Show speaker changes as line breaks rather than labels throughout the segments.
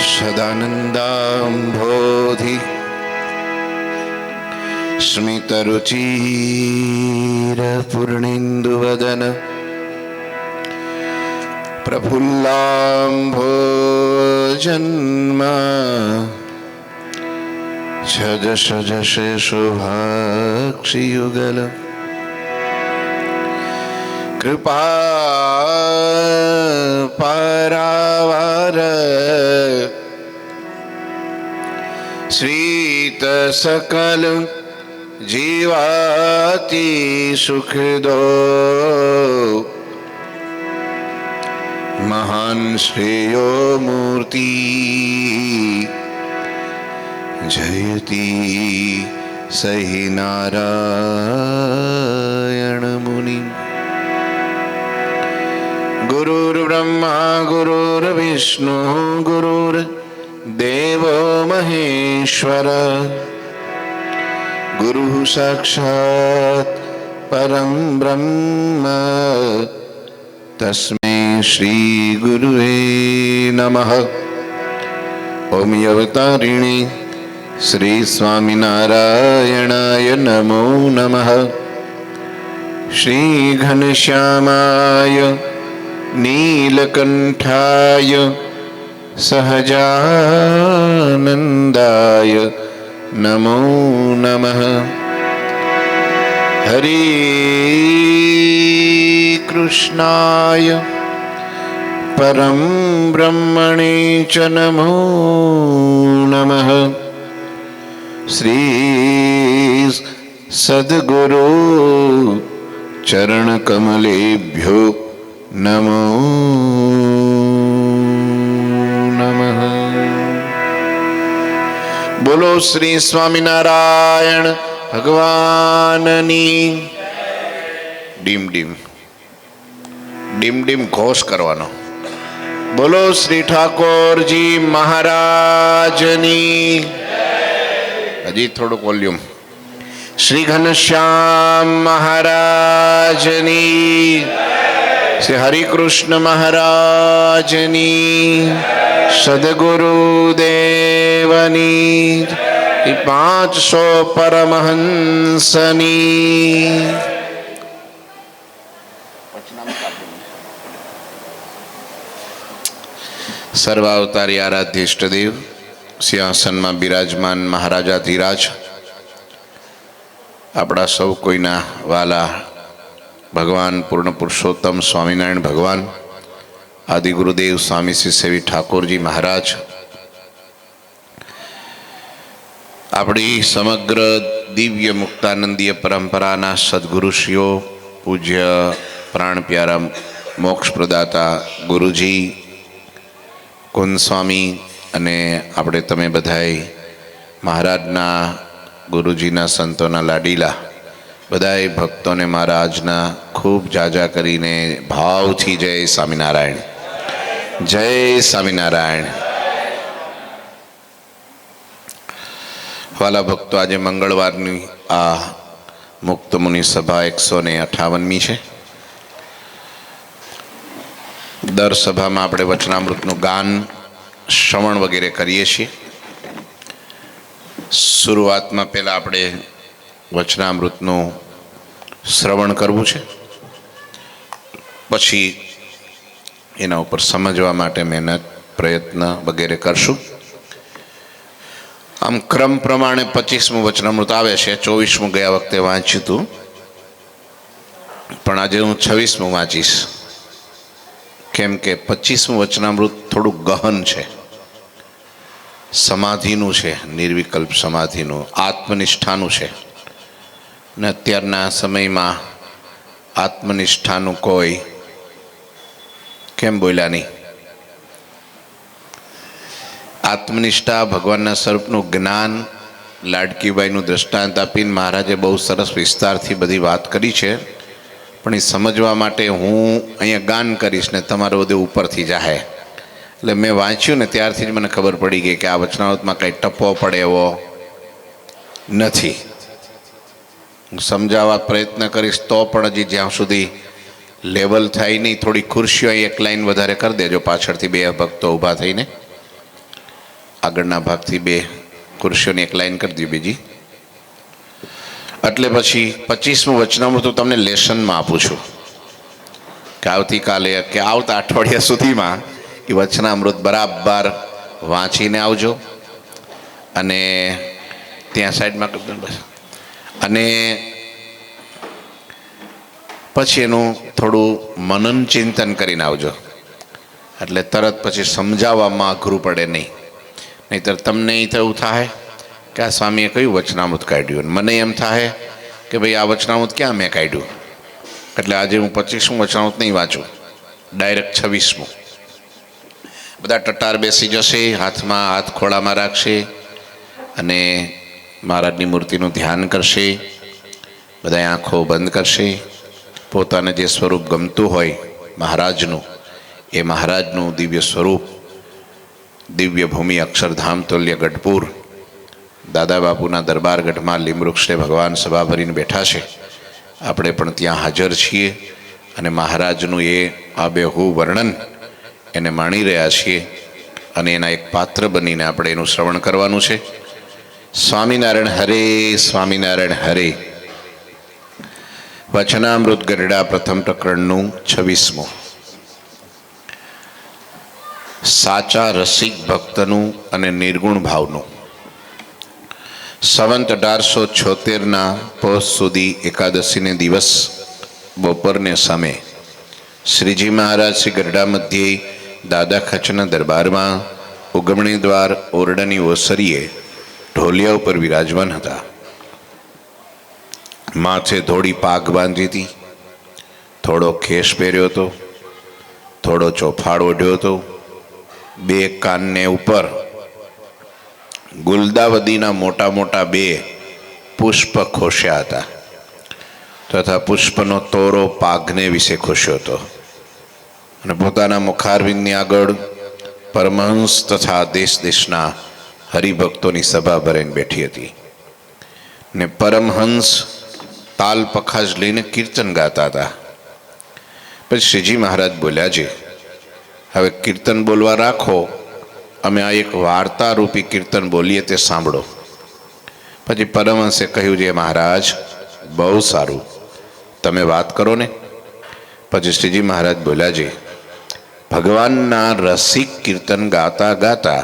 सदानन्दाम्भोधि स्मितरुचिरपूर्णेन्दुवदन प्रफुल्लाम्भोजन्मा छजशजशेषुभाक्षियुगल कृपा पारावार श्रीत सकल जीवाति सुख दो महान श्रेयो मूर्ति जयति सही नारायण मुनि गुरुर्ब्रह्मा गुरुर्विष्णु गुरुर्देवो महेश्वर गुरु साक्षात् परं ब्रह्म तस्मै श्री गुरुवे नमः। ओम अवतारिणे श्री स्वामिनारायणाय नमो नमः। श्री घनश्यामाय नीलकंठाय सहजानंदाय नमो नमः। हरे कृष्णाय परम ब्रह्मणे च नमो नमः। श्री सद्गुरु चरण कमलेभ्यो नमो नमः। बोलो श्री स्वामीनारायण भगवाननी। ડીમ ડીમ ડીમ ડીમ ઘોષ કરવાનો। બોલો શ્રી ઠાકોરજી મહારાજની। હજી થોડુંક વોલ્યુમ। શ્રી ઘનશ્યામ મહારાજની। શ્રી હરિકૃષ્ણ મહારાજની। સદગુરુદેવની। 500 પરમહંસની। સર્વાવતારી આરાધ્ય ઇષ્ટદેવ સિંહાસનમાં બિરાજમાન મહારાજાધિરાજ આપણા સૌ કોઈના વાલા ભગવાન પૂર્ણ પુરુષોત્તમ સ્વામિનારાયણ ભગવાન આદિગુરુદેવ સ્વામી શ્રી સેવી ઠાકોરજી મહારાજ આપણી સમગ્ર દિવ્ય મુક્તાનંદીય પરંપરાના સદગુરુશ્રીઓ પૂજ્ય પ્રાણ પ્યારા મોક્ષ પ્રદાતા ગુરુજી કુંદ સ્વામી અને આપણે તમે બધાએ મહારાજના ગુરુજીના સંતોના લાડીલા બધાએ ભક્તોને મહારાજના ખૂબ જાજા કરીને ભાવથી જય સ્વામિનારાયણ, જય સ્વામિનારાયણ। વાલા ભક્તો, આજે મંગળવારની આ મુક્ત મુનિ સભા 158મી છે। દર સભામાં આપણે વચનામૃતનું ગાન શ્રવણ વગેરે કરીએ છીએ। શરૂઆતમાં પહેલાં આપણે વચનામૃતનું શ્રવણ કરવું છે, પછી એના ઉપર સમજવા માટે મહેનત પ્રયત્ન વગેરે કરશું। આમ ક્રમ પ્રમાણે 25મું વચનામૃત આવે છે। 24મું ગયા વખતે વાંચ્યું હતું, પણ આજે હું 26મું વાંચીશ, કેમ કે 25મું વચનામૃત થોડું ગહન છે, સમાધિનું છે, નિર્વિકલ્પ સમાધિનું, આત્મનિષ્ઠાનું છે। ને અત્યારના સમયમાં આત્મનિષ્ઠાનું કોઈ કેમ બોલ્યા નહીં? આત્મનિષ્ઠા ભગવાનના સ્વરૂપનું જ્ઞાન લાડકીબાઈનું દ્રષ્ટાંત આપીને મહારાજે બહુ સરસ વિસ્તારથી બધી વાત કરી છે, પણ એ સમજવા માટે હું અહીંયા ગાન કરીશ ને તમારું બધું ઉપરથી જાહે। એટલે મેં વાંચ્યું ને ત્યારથી જ મને ખબર પડી ગઈ કે આ વચનામૃતમાં કંઈ ટપ્પો પડે એવો નથી। સમજાવવા પ્રયત્ન કરીશ તો પણ હજી જ્યાં સુધી લેવલ થાય નહીં, થોડી ખુરશીઓ એક લાઈન વધારે કરી દેજો પાછળથી બે ભક્તો ઊભા થઈને। આગળના ભાગથી 2 ખુરશીઓની એક લાઈન કરી દઈએ બીજી. એટલે પછી 25મું વચનામૃત હું તમને લેસનમાં આપું છું કે આવતીકાલે કે આવતા અઠવાડિયા સુધીમાં એ વચનામૃત બરાબર વાંચીને આવજો. અને ત્યાં સાઈડમાં કરી દો બસ. અને પછી એનું થોડું મનન ચિંતન કરીને આવજો, એટલે તરત પછી સમજાવવામાં અઘરું પડે નહીં. નહીંતર તમને એવું થાય કે આ સ્વામીએ કયું વચનામૃત કાઢ્યું, મને એમ થાય કે ભાઈ આ વચનામૃત ક્યાં મેં કાઢ્યું. એટલે આજે હું 25મું વચનામૃત નહીં વાંચું, ડાયરેક્ટ 26મું. બધા ટટાર બેસી જશે, હાથમાં હાથ ખોળામાં રાખશે અને મહારાજની મૂર્તિનું ધ્યાન કરશે. બધા આંખો બંધ કરશે. પોતાને જે સ્વરૂપ ગમતું હોય મહારાજનું, એ મહારાજનું દિવ્ય સ્વરૂપ, દિવ્ય ભૂમિ અક્ષરધામ તુલ્ય ગઢપુર, દાદા બાપુના દરબાર ગઢમાં લીમવૃક્ષે ભગવાન સભા ભરીને બેઠા છે. આપણે પણ ત્યાં હાજર છીએ અને મહારાજનું એ આબેહૂબ વર્ણન એને માણી રહ્યા છીએ અને એના એક પાત્ર બનીને આપણે એનું શ્રવણ કરવાનું છે. સ્વામિનારાયણ હરે, સ્વામિનારાયણ હરે. વચનામૃત ગરડા પ્રથમ પ્રકરણનું 26મું. સાચા રસિક ભક્તનું અને નિર્ગુણ ભાવનું. સંવત 1876ના પોષ સુધી એકાદશીને દિવસ બપોરને સમયે શ્રીજી મહારાજ શ્રી ગરડા મધ્યે દાદા ખચના દરબારમાં ઉગમણી દ્વાર ઓરડાની ઓસરીએ ઢોલિયા ઉપર વિરાજમાન હતા. માથે ધોળી પાઘ બાંધી હતી, થોડો ખેસ પહેર્યો હતો, થોડો ચોફાડ ઓઢ્યો હતો. 2 કાનને ઉપર ગુલદાવદીના મોટા મોટા 2 પુષ્પ ખોશ્યા હતા તથા પુષ્પનો તોરો પાઘને વિશે ખોશ્યો હતો. અને પોતાના મુખારવિંદની આગળ પરમહંસ તથા દેશ દેશના હરિભક્તોની સભા ભરીને બેઠી હતી. ને પરમહંસ તાલ પખાજ લઈને કીર્તન ગાતા હતા. પછી શ્રીજી મહારાજ બોલ્યા, છે હવે કીર્તન બોલવા રાખો, અમે આ એક વાર્તા રૂપી કીર્તન બોલીએ તે સાંભળો. પછી પરમહંસે કહ્યું, છે મહારાજ બહુ સારું, તમે વાત કરો ને. પછી શ્રીજી મહારાજ બોલ્યા, છે ભગવાનના રસિક કીર્તન ગાતા ગાતા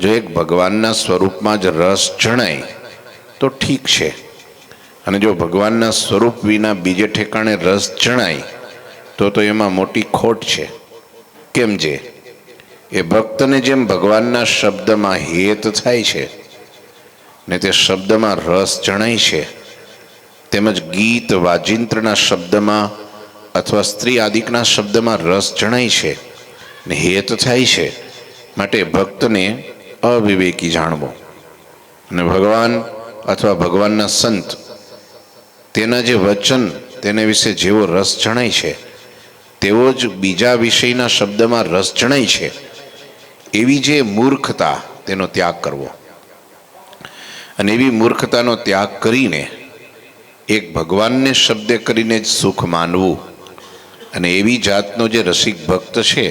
જો એક ભગવાનના સ્વરૂપમાં જ રસ જણાય તો ઠીક છે, અને જો ભગવાનના સ્વરૂપ વિના બીજે ઠેકાણે રસ જણાય તો એમાં મોટી ખોટ છે. કેમ છે એ ભક્તને જેમ ભગવાનના શબ્દમાં હેત થાય છે ને તે શબ્દમાં રસ જણાય છે, તેમજ ગીત વાજિંત્રના શબ્દમાં અથવા સ્ત્રી આદિકના શબ્દમાં રસ જણાય છે ને હેત થાય છે. માટે ભક્તને અવિવેકી જાણવો અને ભગવાન અથવા ભગવાનના સંત તેના જે વચન તેને વિશે જેવો રસ જણાય છે તેવો જ બીજા વિષયના શબ્દમાં રસ જણાય છે, એવી જે મૂર્ખતા તેનો ત્યાગ કરવો. અને એવી મૂર્ખતાનો ત્યાગ કરીને એક ભગવાનને શબ્દ કરીને જ સુખ માનવું. અને એવી જાતનો જે રસિક ભક્ત છે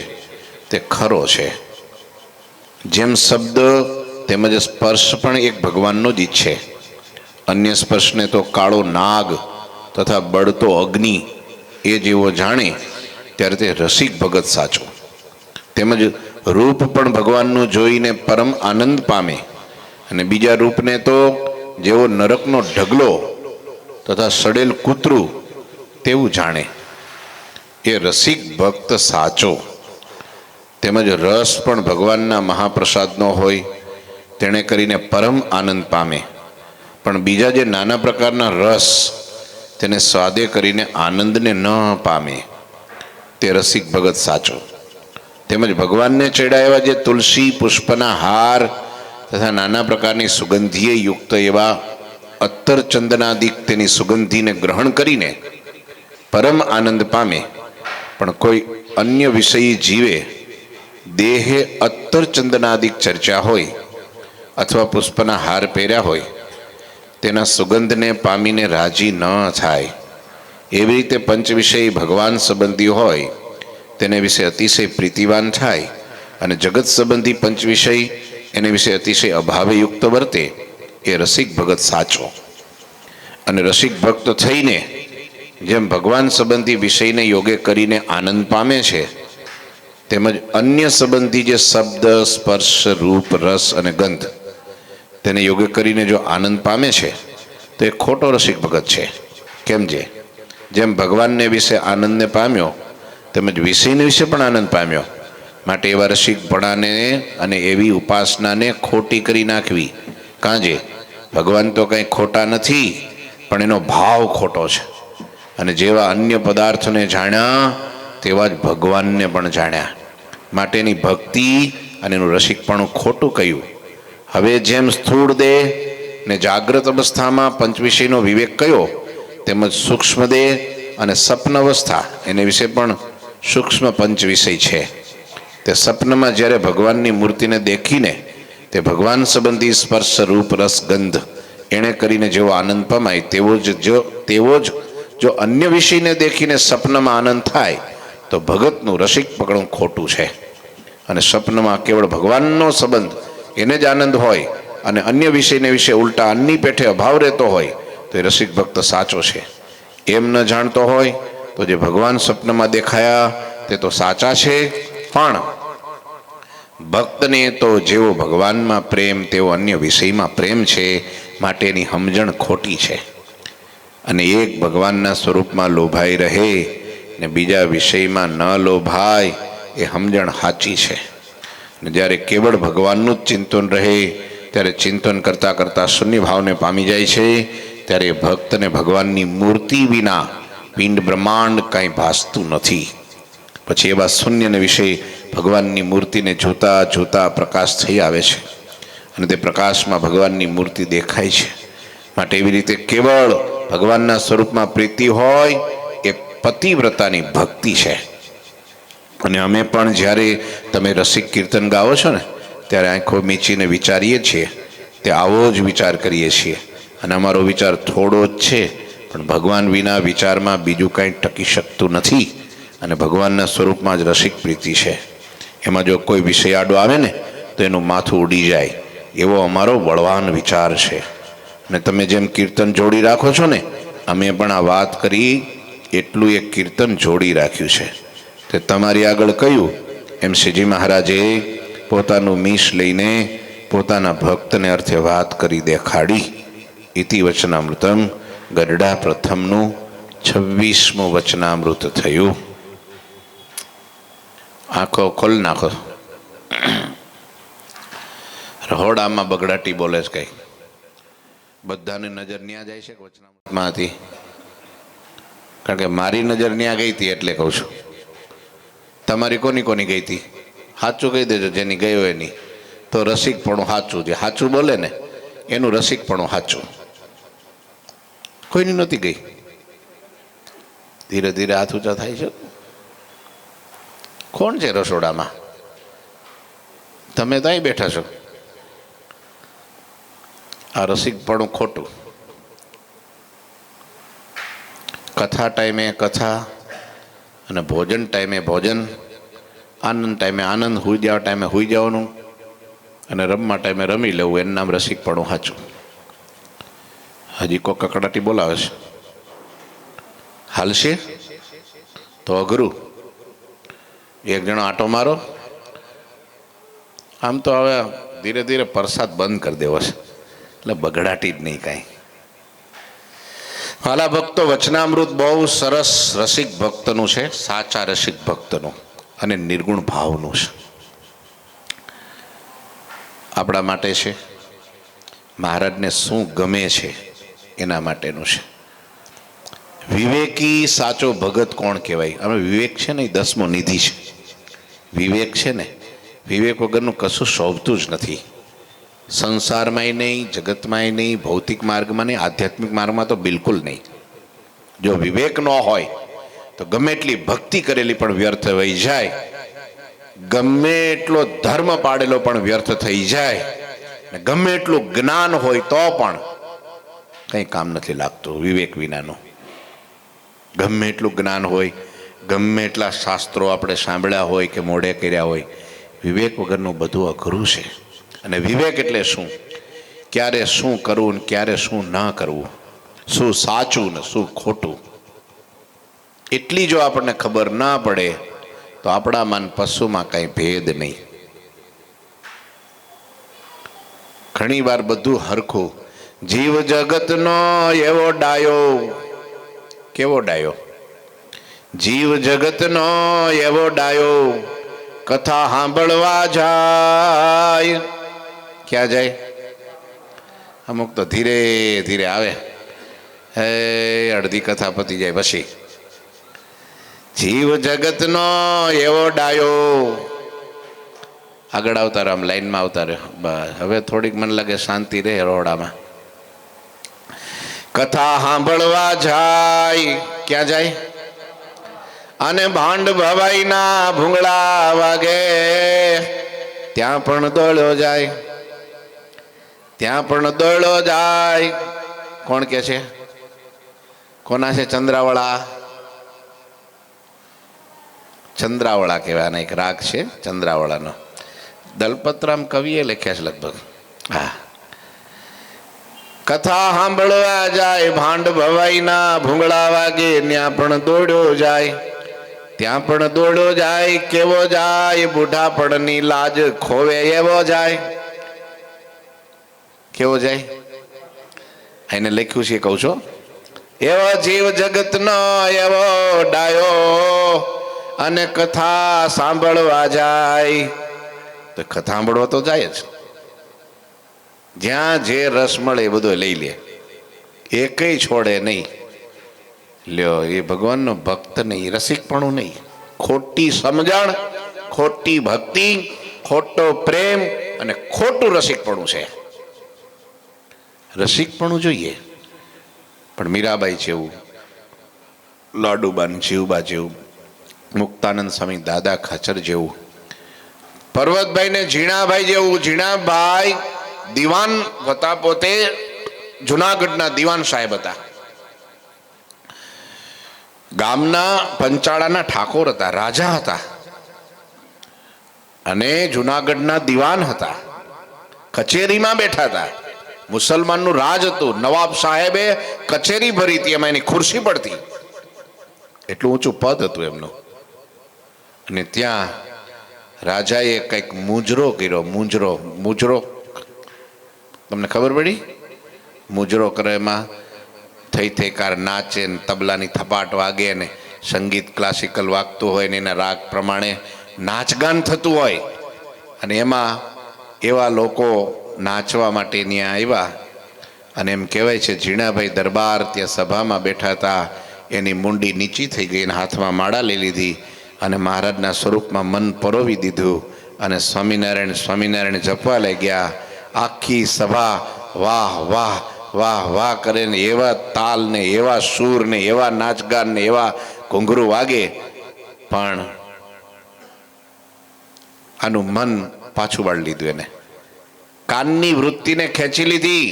તે ખરો છે. જેમ શબ્દ તેમજ સ્પર્શ પણ એક ભગવાનનો જ ઈચ્છે. અન્ય સ્પર્શને તો કાળો નાગ તથા બળતો અગ્નિ એ જેવો જાણે ત્યારે તે રસિક ભગત સાચો. તેમજ રૂપ પણ ભગવાનનું જોઈને પરમ આનંદ પામે અને બીજા રૂપને તો જેવો નરકનો ઢગલો તથા સડેલ કૂતરું તેવું જાણે. એ રસિક ભક્ત સાચો. તેમજ રસ પણ ભગવાનના મહાપ્રસાદનો હોય તેણે કરીને પરમ આનંદ પામે, પણ બીજા જે નાના પ્રકારના રસ તેને સ્વાદે કરીને આનંદને ન પામે તે રસિક ભગત સાચો. તેમજ ભગવાનને ચડાવ્યા જે તુલસી પુષ્પના હાર તથા નાના પ્રકારની સુગંધીએ યુક્ત એવા અત્તર ચંદનાદિક તેની સુગંધીને ગ્રહણ કરીને પરમ આનંદ પામે, પણ કોઈ અન્ય વિષયી જીવે દેહે અત્તર ચંદનાદિક ચર્ચા હોય અથવા પુષ્પના હાર પહેર્યા હોય તેના સુગંધને પામીને રાજી ન થાય. એવી રીતે પંચ વિષય ભગવાન સંબંધી હોય તેને વિશે અતિશય પ્રીતિવાન થાય અને જગત સંબંધી પંચ વિષય એની વિશે અતિશય અભાવે યુક્ત વર્તે એ રસિક ભગત સાચો. અને રસિક ભક્ત થઈને જેમ ભગવાન સંબંધી વિષયને યોગે કરીને આનંદ પામે છે, તેમજ અન્ય સંબંધી જે શબ્દ, સ્પર્શ, રૂપ, રસ અને ગંધ તેને યોગે કરીને જો આનંદ પામે છે તો એ ખોટો રસિક ભગત છે. કેમ છે? જેમ ભગવાનને વિશે આનંદને પામ્યો તેમજ વિષયને વિશે પણ આનંદ પામ્યો, માટે એવા રસિકપણાને અને એવી ઉપાસનાને ખોટી કરી નાખવી. કાંજે ભગવાન તો કંઈ ખોટા નથી, પણ એનો ભાવ ખોટો છે. અને જેવા અન્ય પદાર્થને જાણ્યા તેવા જ ભગવાનને પણ જાણ્યા, માટેની ભક્તિ અને એનું રસિકપણું ખોટું કહ્યું. હવે જેમ સ્થૂળ દેહ ને જાગ્રત અવસ્થામાં પંચવિષયનો વિવેક કયો, તેમજ સૂક્ષ્મ દેહ અને સપન અવસ્થા એને વિશે પણ સૂક્ષ્મ પંચ વિષય છે. તે સપનમાં જ્યારે ભગવાનની મૂર્તિને દેખીને તે ભગવાન સંબંધી સ્પર્શ, રૂપ, રસ, ગંધ એણે કરીને જેવો આનંદ પમાય તેવો જ જો અન્ય વિષયને દેખીને સપનમાં આનંદ થાય તો ભગતનું રસિક પકડવું ખોટું છે. અને સપનમાં કેવળ ભગવાનનો સંબંધ એને જ આનંદ હોય અને અન્ય વિષયને વિશે ઉલટા અન્ની પેઠે અભાવ રહેતો હોય તો એ રસિક ભક્ત સાચો છે. એમ ન જાણતો હોય તો જે ભગવાન સ્વપ્નમાં દેખાયા તે તો સાચા છે, પણ ભક્તને તો જેવો ભગવાનમાં પ્રેમ તેવો અન્ય વિષયમાં પ્રેમ છે, માટે એની સમજણ ખોટી છે. અને એક ભગવાનના સ્વરૂપમાં લોભાઈ રહે ને બીજા વિષયમાં ન લોભાય એ સમજણ સાચી છે. ને જ્યારે કેવળ ભગવાનનું જ ચિંતન રહે ત્યારે ચિંતન કરતાં કરતાં શૂન્ય ભાવને પામી જાય છે, ત્યારે ભક્તને ભગવાનની મૂર્તિ વિના પિંડ બ્રહ્માંડ કાંઈ ભાસતું નથી. પછી એવા શૂન્યને વિશે ભગવાનની મૂર્તિને જોતા જોતા પ્રકાશ થઈ આવે છે અને તે પ્રકાશમાં ભગવાનની મૂર્તિ દેખાય છે. માટે એવી રીતે કેવળ ભગવાનના સ્વરૂપમાં પ્રીતિ હોય એ પતિવ્રતાની ભક્તિ છે. અને અમે પણ જ્યારે તમે રસિક કીર્તન ગાવો છો ને ત્યારે આંખો મીચીને વિચારીએ છીએ, તે આવો જ વિચાર કરીએ છીએ. અને અમારો વિચાર થોડો જ છે, પણ ભગવાન વિના વિચારમાં બીજું કાંઈ ટકી શકતું નથી. અને ભગવાનના સ્વરૂપમાં જ રસિક પ્રીતિ છે. એમાં જો કોઈ વિષય આડો આવે ને તો એનું માથું ઉડી જાય, એવો અમારો બળવાન વિચાર છે. અને તમે જેમ કીર્તન જોડી રાખો છો ને, અમે પણ આ વાત કરી એટલું એક કીર્તન જોડી રાખ્યું છે. તે તમારી આગળ કહ્યું એમ શ્રીજી મહારાજે પોતાનું મીશ લઈને પોતાના ભક્તને અર્થે વાત કરી દેખાડી. ઇતિ વચનામૃતમ ગરડા પ્રથમનું 26મું વચનામૃત થયું. આંખો ખોલ નાખો. રહોડામાં બગડાટી બોલે છે કઈ? બધાને નજર ન્યા જાય છે વચનામૃતમાંથી? કારણ કે મારી નજર ન્યા ગઈ હતી એટલે કહું છું. તમારી કોની કોની ગઈ હતી? સાચું કહી દેજો, જેની ગયો એની. તો રસિકપણું સાચું, જે સાચું બોલે ને એનું રસિકપણું સાચું. કોઈની નહોતી ગઈ? ધીરે ધીરે હાથ ઊંચા થાય છે. કોણ છે રસોડામાં? તમે તો અહીં બેઠા છો. આ રસિકપણું ખોટું. કથા ટાઈમે કથા અને ભોજન ટાઈમે ભોજન, આનંદ ટાઈમે આનંદ, હુઈ જવા ટાઈમે હુઈ જવાનું અને રમવા ટાઈમે રમી લેવું, એનું નામ રસિકપણું સાચું. હજી કોઈ કકડાટી બોલાવે છે? હાલશે તો અઘરું. એક જણો આંટો મારો. આમ તો હવે ધીરે ધીરે પ્રસાદ બંધ કરી દેવો છે એટલે બગડાટી જ નહીં કાંઈ. વાલા ભક્તો, વચનામૃત બહુ સરસ રસિક ભક્તનું છે, સાચા રસિક ભક્તનું અને નિર્ગુણ ભાવનું છે. આપણા માટે છે. મહારાજને શું ગમે છે એના માટેનું છે. વિવેકી સાચો ભગત કોણ કહેવાય? અમે વિવેક છે ને એ 10મો નિધિ છે. વિવેક છે ને, વિવેક વગરનું કશું શોભતું જ નથી. સંસારમાંય નહીં, જગતમાંય નહીં, ભૌતિક માર્ગમાં નહીં, આધ્યાત્મિક માર્ગમાં તો બિલકુલ નહીં. જો વિવેક ન હોય તો ગમે એટલી ભક્તિ કરેલી પણ વ્યર્થ વહી જાય, ગમે એટલો ધર્મ પાડેલો પણ વ્યર્થ થઈ જાય, ગમે એટલું જ્ઞાન હોય તો પણ કંઈ કામ નથી લાગતું વિવેક વિનાનું. ગમે એટલું જ્ઞાન હોય, ગમે એટલા શાસ્ત્રો આપણે સાંભળ્યા હોય કે મોઢે કર્યા હોય, વિવેક વગરનું બધું અઘરું છે. અને વિવેક એટલે શું? ક્યારે શું કરવું ને ક્યારે શું ન કરવું, શું સાચું ને શું ખોટું, એટલી જો આપણને ખબર ના પડે તો આપણામાં ને પશુમાં કાંઈ ભેદ નહીં. ઘણી વાર બધું હરખું. જીવ જગતનો એવો ડાયો, કેવો ડાયો? જીવ જગતનો એવો ડાયો, કથા સાંભળવા જાય. ક્યાં જાય? અમુક તો ધીરે ધીરે આવે, હે અડધી કથા પતી જાય પછી. જીવ જગતનો એવો ડાયો. આગળ આવતા રહ્યો, આમ લાઈનમાં આવતા રહ્યો. બસ હવે થોડીક મને લાગે શાંતિ રહે રોડામાં. કથા સાંભળવા જાય. ક્યાં જાય? અને ભાંડ ભવાઈના ભૂંગળા વાગે ત્યાં પણ દોડ્યો જાય, ત્યાં પણ દોડ્યો જાય. કોણ કે છે? કોના છે? ચંદ્રાવળા. ચંદ્રાવળા કહેવાય, એક રાગ છે ચંદ્રાવળાનો. દલપતરામ કવિએ લખ્યા છે લગભગ. હા. કથા સાંભળવા જાય, ભાંડ ભવાઈના ભૂંગળા વાગે ત્યાં પણ દોડ્યો જાય, ત્યાં પણ દોડ્યો જાય. કેવો જાય? બુઢાપણની લાજ ખોવે એવો જાય. કેવો જાય? એને લખ્યું છે, કહું છું. એવો જીવ જગતનો એવો ડાયો, અને કથા સાંભળવા જાય. તો કથા સાંભળવા તો જાય જ. જ્યાં જે રસ મળે એ બધો લઈ લે, એકય છોડે નહીં. લ્યો, એ ભગવાનનો ભક્ત નહીં, રસિકપણું નહીં. ખોટી સમજણ, ખોટી ભક્તિ, ખોટો પ્રેમ અને ખોટું રસિકપણું છે. રસિકપણું જોઈએ, પણ મીરાબાઈ જેવું, લાડુબાન જીવબા જેવું, મુક્તાનંદ સ્વામી દાદા ખાચર જેવું, પર્વતભાઈ ને ઝીણાભાઈ જેવું. ઝીણાભાઈ દિવાન હતા, પોતે જુનાગઢના દિવાન સાહેબ હતા. ગામના પંચાળાના ઠાકોર હતા, રાજા હતા, અને જુનાગઢના દિવાન હતા. કચેરીમાં બેઠા હતા. મુસલમાનનું રાજ હતું. નવાબ સાહેબે કચેરી ભરી હતી, એમાં એની ખુરશી પડતી. એટલું ઊંચું પદ હતું એમનું. અને ત્યાં રાજાએ કંઈક મુજરો કર્યો. મુજરો તમને ખબર પડી? મુજરો કરે એમાં થઈ કાર નાચે ને તબલાની થપાટ વાગે ને સંગીત ક્લાસિકલ વાગતું હોય ને એના રાગ પ્રમાણે નાચગાન થતું હોય. અને એમાં એવા લોકો નાચવા માટે ત્યાં આવ્યા. અને એમ કહેવાય છે ઝીણાભાઈ દરબાર ત્યાં સભામાં બેઠા હતા. એની મુંડી નીચી થઈ ગઈ અને હાથમાં માળા લઈ લીધી અને મહારાજના સ્વરૂપમાં મન પરોવી દીધું અને સ્વામિનારાયણ સ્વામિનારાયણ જપવા લાગ્યા. આખી સભા વાહ વાહ વાહ વાહ કરે ને એવા તાલ ને એવા સૂર ને એવા નાચગાન ને એવા ઘૂંઘરું વાગે, પણ આનું મન પાછું વાળી લીધું. એને કાનની વૃત્તિને ખેંચી લીધી,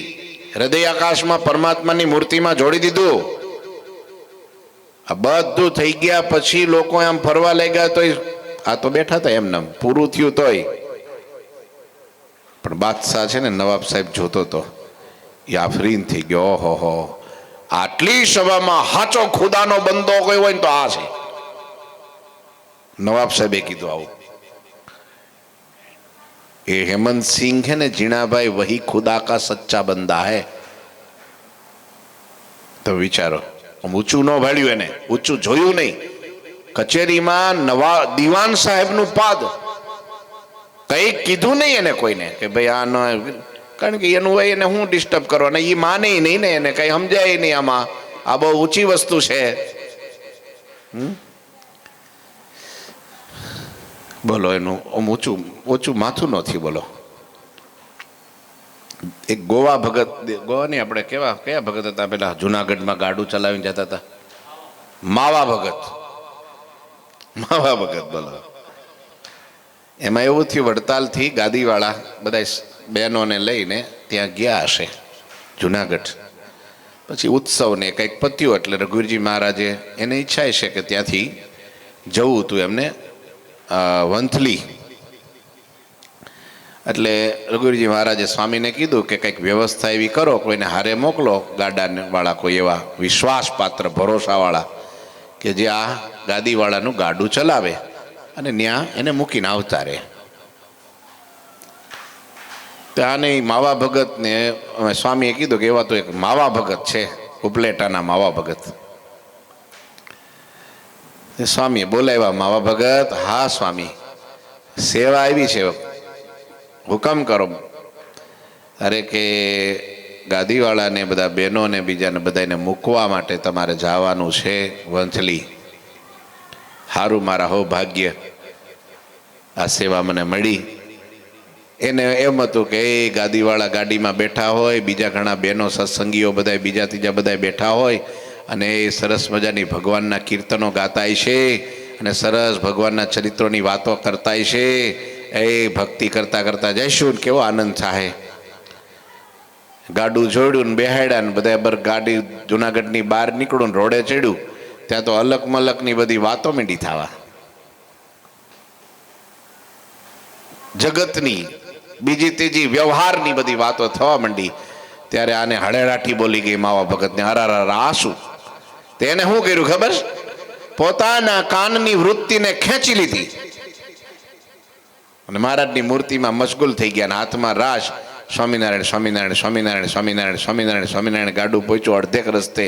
હૃદય આકાશમાં પરમાત્માની મૂર્તિમાં જોડી દીધું. આ બધું થઈ ગયા પછી લોકો આમ ફરવા લાગ્યા તો આ તો બેઠા હતા એમને પૂરું થયું તોય. પણ બાદશાહ છે ને નવાબ સાહેબ જોતો તો એ આફરીન થઈ ગયો. ઓહો, આટલી સભામાં હાચો ખુદાનો બંદો કોઈ હોય ને તો આ છે. નવાબ સાહેબે કીધું આવું. એ હેમંત સિંહ है ને જીણાભાઈ વહી ખુદા કા સચ્ચા બંદા હૈ. તો વિચારો, ઊંચું ન ભાળ્યું, એને ઊંચું જોયું નહીં. કચેરીમાં નવા દિવાન સાહેબનું પદ, કંઈક કીધું નહીં એને કોઈને કે ભાઈ આ ન, કારણ કે એનું હોય એને હું ડિસ્ટર્બ કરવાના, એ માને નહીં ને, એને કંઈ સમજાય નહીં. આમાં આ બહુ ઊંચી વસ્તુ છે. બોલો, એનું ઊંચું માથું નથી. બોલો, એક ગોવા ભગત, ગોવાની આપણે કયા ભગત હતા પેલા જુનાગઢમાં ગાડું ચલાવીને જતા હતા? માવા ભગત. બોલો, એમાં એવું થયું, વડતાલથી ગાદીવાળા બધા બહેનોને લઈને ત્યાં ગયા હશે જુનાગઢ. પછી ઉત્સવને કંઈક પત્યું એટલે રઘુવીરજી મહારાજે એને ઈચ્છા છે કે ત્યાંથી જવું હતું એમને વંથલી. એટલે રઘુવીરજી મહારાજે સ્વામીને કીધું કે કંઈક વ્યવસ્થા એવી કરો, કોઈને હારે મોકલો ગાડાવાળા, કોઈ એવા વિશ્વાસપાત્ર ભરોસાવાળા કે જે આ ગાદીવાળાનું ગાડું ચલાવે અને ત્યાં એને મૂકીને આવતા રહે. ત્યાંને માવા ભગતને સ્વામીએ કીધું કે એવા તો એક માવા ભગત છે, ઉપલેટાના માવા ભગત. સ્વામીએ બોલાવ્યા માવા ભગત. હા સ્વામી, સેવા આવી છે, હુકમ કરો. અરે કે ગાદીવાળાને બધા બહેનોને બીજાને બધાને મૂકવા માટે તમારે જવાનું છે વંથલી. સારું, મારા હો ભાગ્ય, આ સેવા મને મળી. એને એમ હતું કે એ ગાદીવાળા ગાડીમાં બેઠા હોય, બીજા ઘણા બહેનો સત્સંગીઓ બધા બીજા ત્રીજા બધા બેઠા હોય અને એ સરસ મજાની ભગવાનના કીર્તનો ગાતાય છે અને સરસ ભગવાનના ચરિત્રોની વાતો કરતાય છે. એ ભક્તિ કરતા કરતા જઈશું ને કેવો આનંદ થાય. ગાડું જોડ્યું ને બેહાડ્યા ને બધા બર ગાડી જુનાગઢની બહાર નીકળું ને રોડે ચડ્યું ત્યાં તો અલક મલકની બધી વાતો માંડી થવા. જગતની બીજી ત્રીજી વ્યવહારની બધી વાતો થવા માંડી. ત્યારે આને હળેરાઠી બોલી ગઈ માવા ભગતને. અરારા આસુ. તેને શું કર્યું ખબર? પોતાના કાનની વૃત્તિને ખેંચી લીધી અને મહારાજની મૂર્તિમાં મશગુલ થઈ ગયા. હાથમાં રાશ. સ્વામિનારાયણ સ્વામિનારાયણ સ્વામિનારાયણ સ્વામિનારાયણ સ્વામિનારાયણ સ્વામિનારાયણ. ગાડું પહોંચ્યું અડધેક રસ્તે.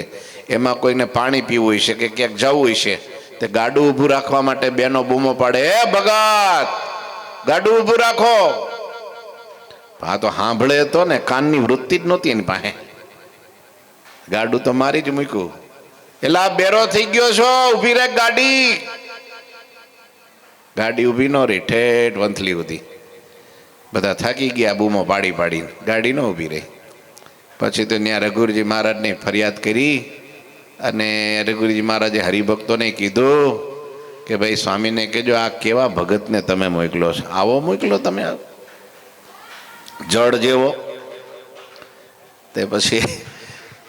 એમાં કોઈને પાણી પીવું હોય છે કે ક્યાંક જવું હોય છે, તે ગાડું ઊભું રાખવા માટે બેનો બૂમો પાડે, એ ભગત ગાડું ઊભું રાખો. આ તો સાંભળે તો ને, કાનની વૃત્તિ જ નહોતી એની પાસે. ગાડું તો મારી જ મૂક્યું. એટલે આ બેરો થઈ ગયો છો, ઊભી રહે ગાડી. ગાડી ઊભી ન રહી, ઠેઠ વંથલી હતી. બધા થાકી ગયા બૂમો પાડી પાડીને, ગાડી ન ઊભી રહી. પછી તો ત્યાં રઘુવીરજી મહારાજને ફરિયાદ કરી અને રઘુવીરજી મહારાજે હરિભક્તોને કીધું કે ભાઈ સ્વામીને કહેજો આ કેવા ભગતને તમે મોકલો છો, આવો મોકલો તમે જળ જેવો. તે પછી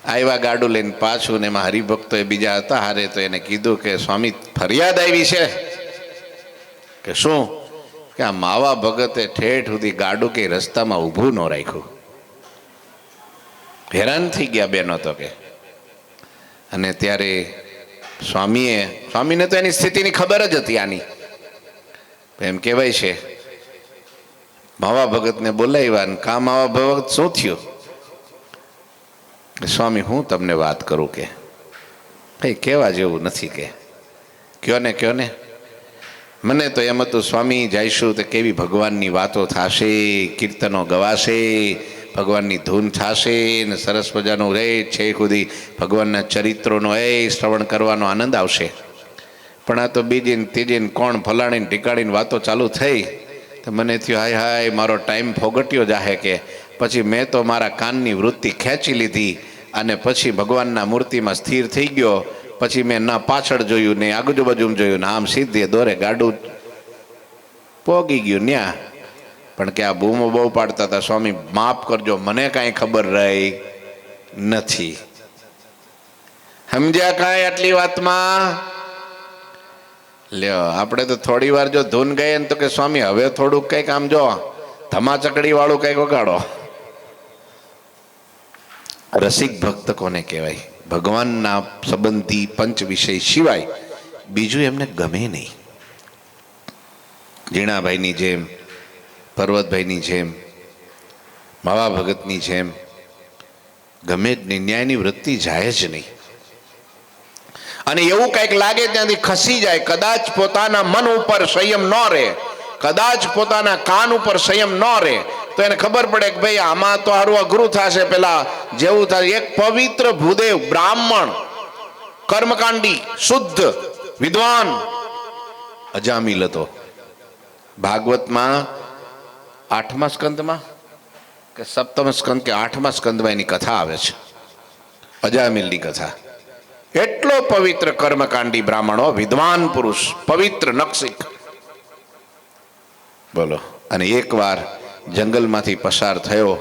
આવ્યા ગાડું લઈને પાછું ને એમાં હરિભક્તો એ બીજા હતા હારે, તો એને કીધું કે સ્વામી ફરિયાદ આવી છે. કે શું? કે આ માવા ભગતે ઠેઠ સુધી ગાડું કે રસ્તામાં ઊભું ન રાખ્યું. હેરાન થઈ ગયા બેનો તો કે. અને ત્યારે સ્વામીને તો એની સ્થિતિની ખબર જ હતી આની. એમ કહેવાય છે માવા ભગતને બોલાવ્યા ને કા માવા ભગત શું થયું? સ્વામી હું તમને વાત કરું કે ભાઈ કહેવા જેવું નથી. કે કયો ને મને તો એમ હતું સ્વામી જઈશું તો કેવી ભગવાનની વાતો થશે, કીર્તનો ગવાશે, ભગવાનની ધૂન થશે ને સરસ મજાનું રહે છે ખુદી ભગવાનના ચરિત્રોનો શ્રવણ કરવાનો આનંદ આવશે. પણ આ તો બીજી ને ત્રીજી ને કોણ ફલાણીને ઢીકાડીને વાતો ચાલુ થઈ તો મને થયું હાય હાય મારો ટાઈમ ફોગટ્યો જાહે. કે પછી મેં તો મારા કાનની વૃત્તિ ખેંચી લીધી અને પછી ભગવાનના મૂર્તિમાં સ્થિર થઈ ગયો. પછી મેં ના પાછળ જોયું ને આજુબાજુમાં જોયું ને આમ સીધે દોરે ગાડું પોગી ગયું ન્યા. પણ કે આ બૂમો બહુ પાડતા હતા, સ્વામી માફ કરજો મને કાંઈ ખબર રહી નથી. સમજ્યા કાંઈ આટલી વાતમાં? લ્યો આપણે તો થોડી વાર જો ધૂન ગઈ ને તો કે સ્વામી હવે થોડુંક કંઈક આમ જો ધમાચકડી વાળું કંઈક વગાડો. રસિક ભક્ત કોને કહેવાય? ભગવાનના સંબંધી પંચ વિષય સિવાય બીજું એમને ગમે નહીં. જીણાભાઈની જેમ, પર્વતભાઈની જેમ, માવા ભગતની જેમ ગમે જ નહીં. ન્યાયની વૃત્તિ જાય જ નહીં. અને એવું કંઈક લાગે ત્યાંથી ખસી જાય. કદાચ પોતાના મન ઉપર સંયમ ન રહે, કદાચ પોતાના કાન ઉપર સંયમ ન રહે તો એને ખબર પડે કે ભાઈ આમાં તો સારું અઘરું થશે. પેલા જેવું થાય એક પવિત્ર ભૂદેવ બ્રાહ્મણ કર્મકાંડી શુદ્ધ વિદ્વાન અજામિલ હતો. ભાગવતમાં 8મા સ્કંદમાં કે 7મ સ્કંદ કે 8મા સ્કંદમાં એની કથા આવે છે, અજામિલની કથા. એટલો પવિત્ર કર્મકાંડી બ્રાહ્મણો, વિદ્વાન પુરુષ, પવિત્ર નક્ષિક. બોલો. અને એકવાર જંગલમાંથી પસાર થયો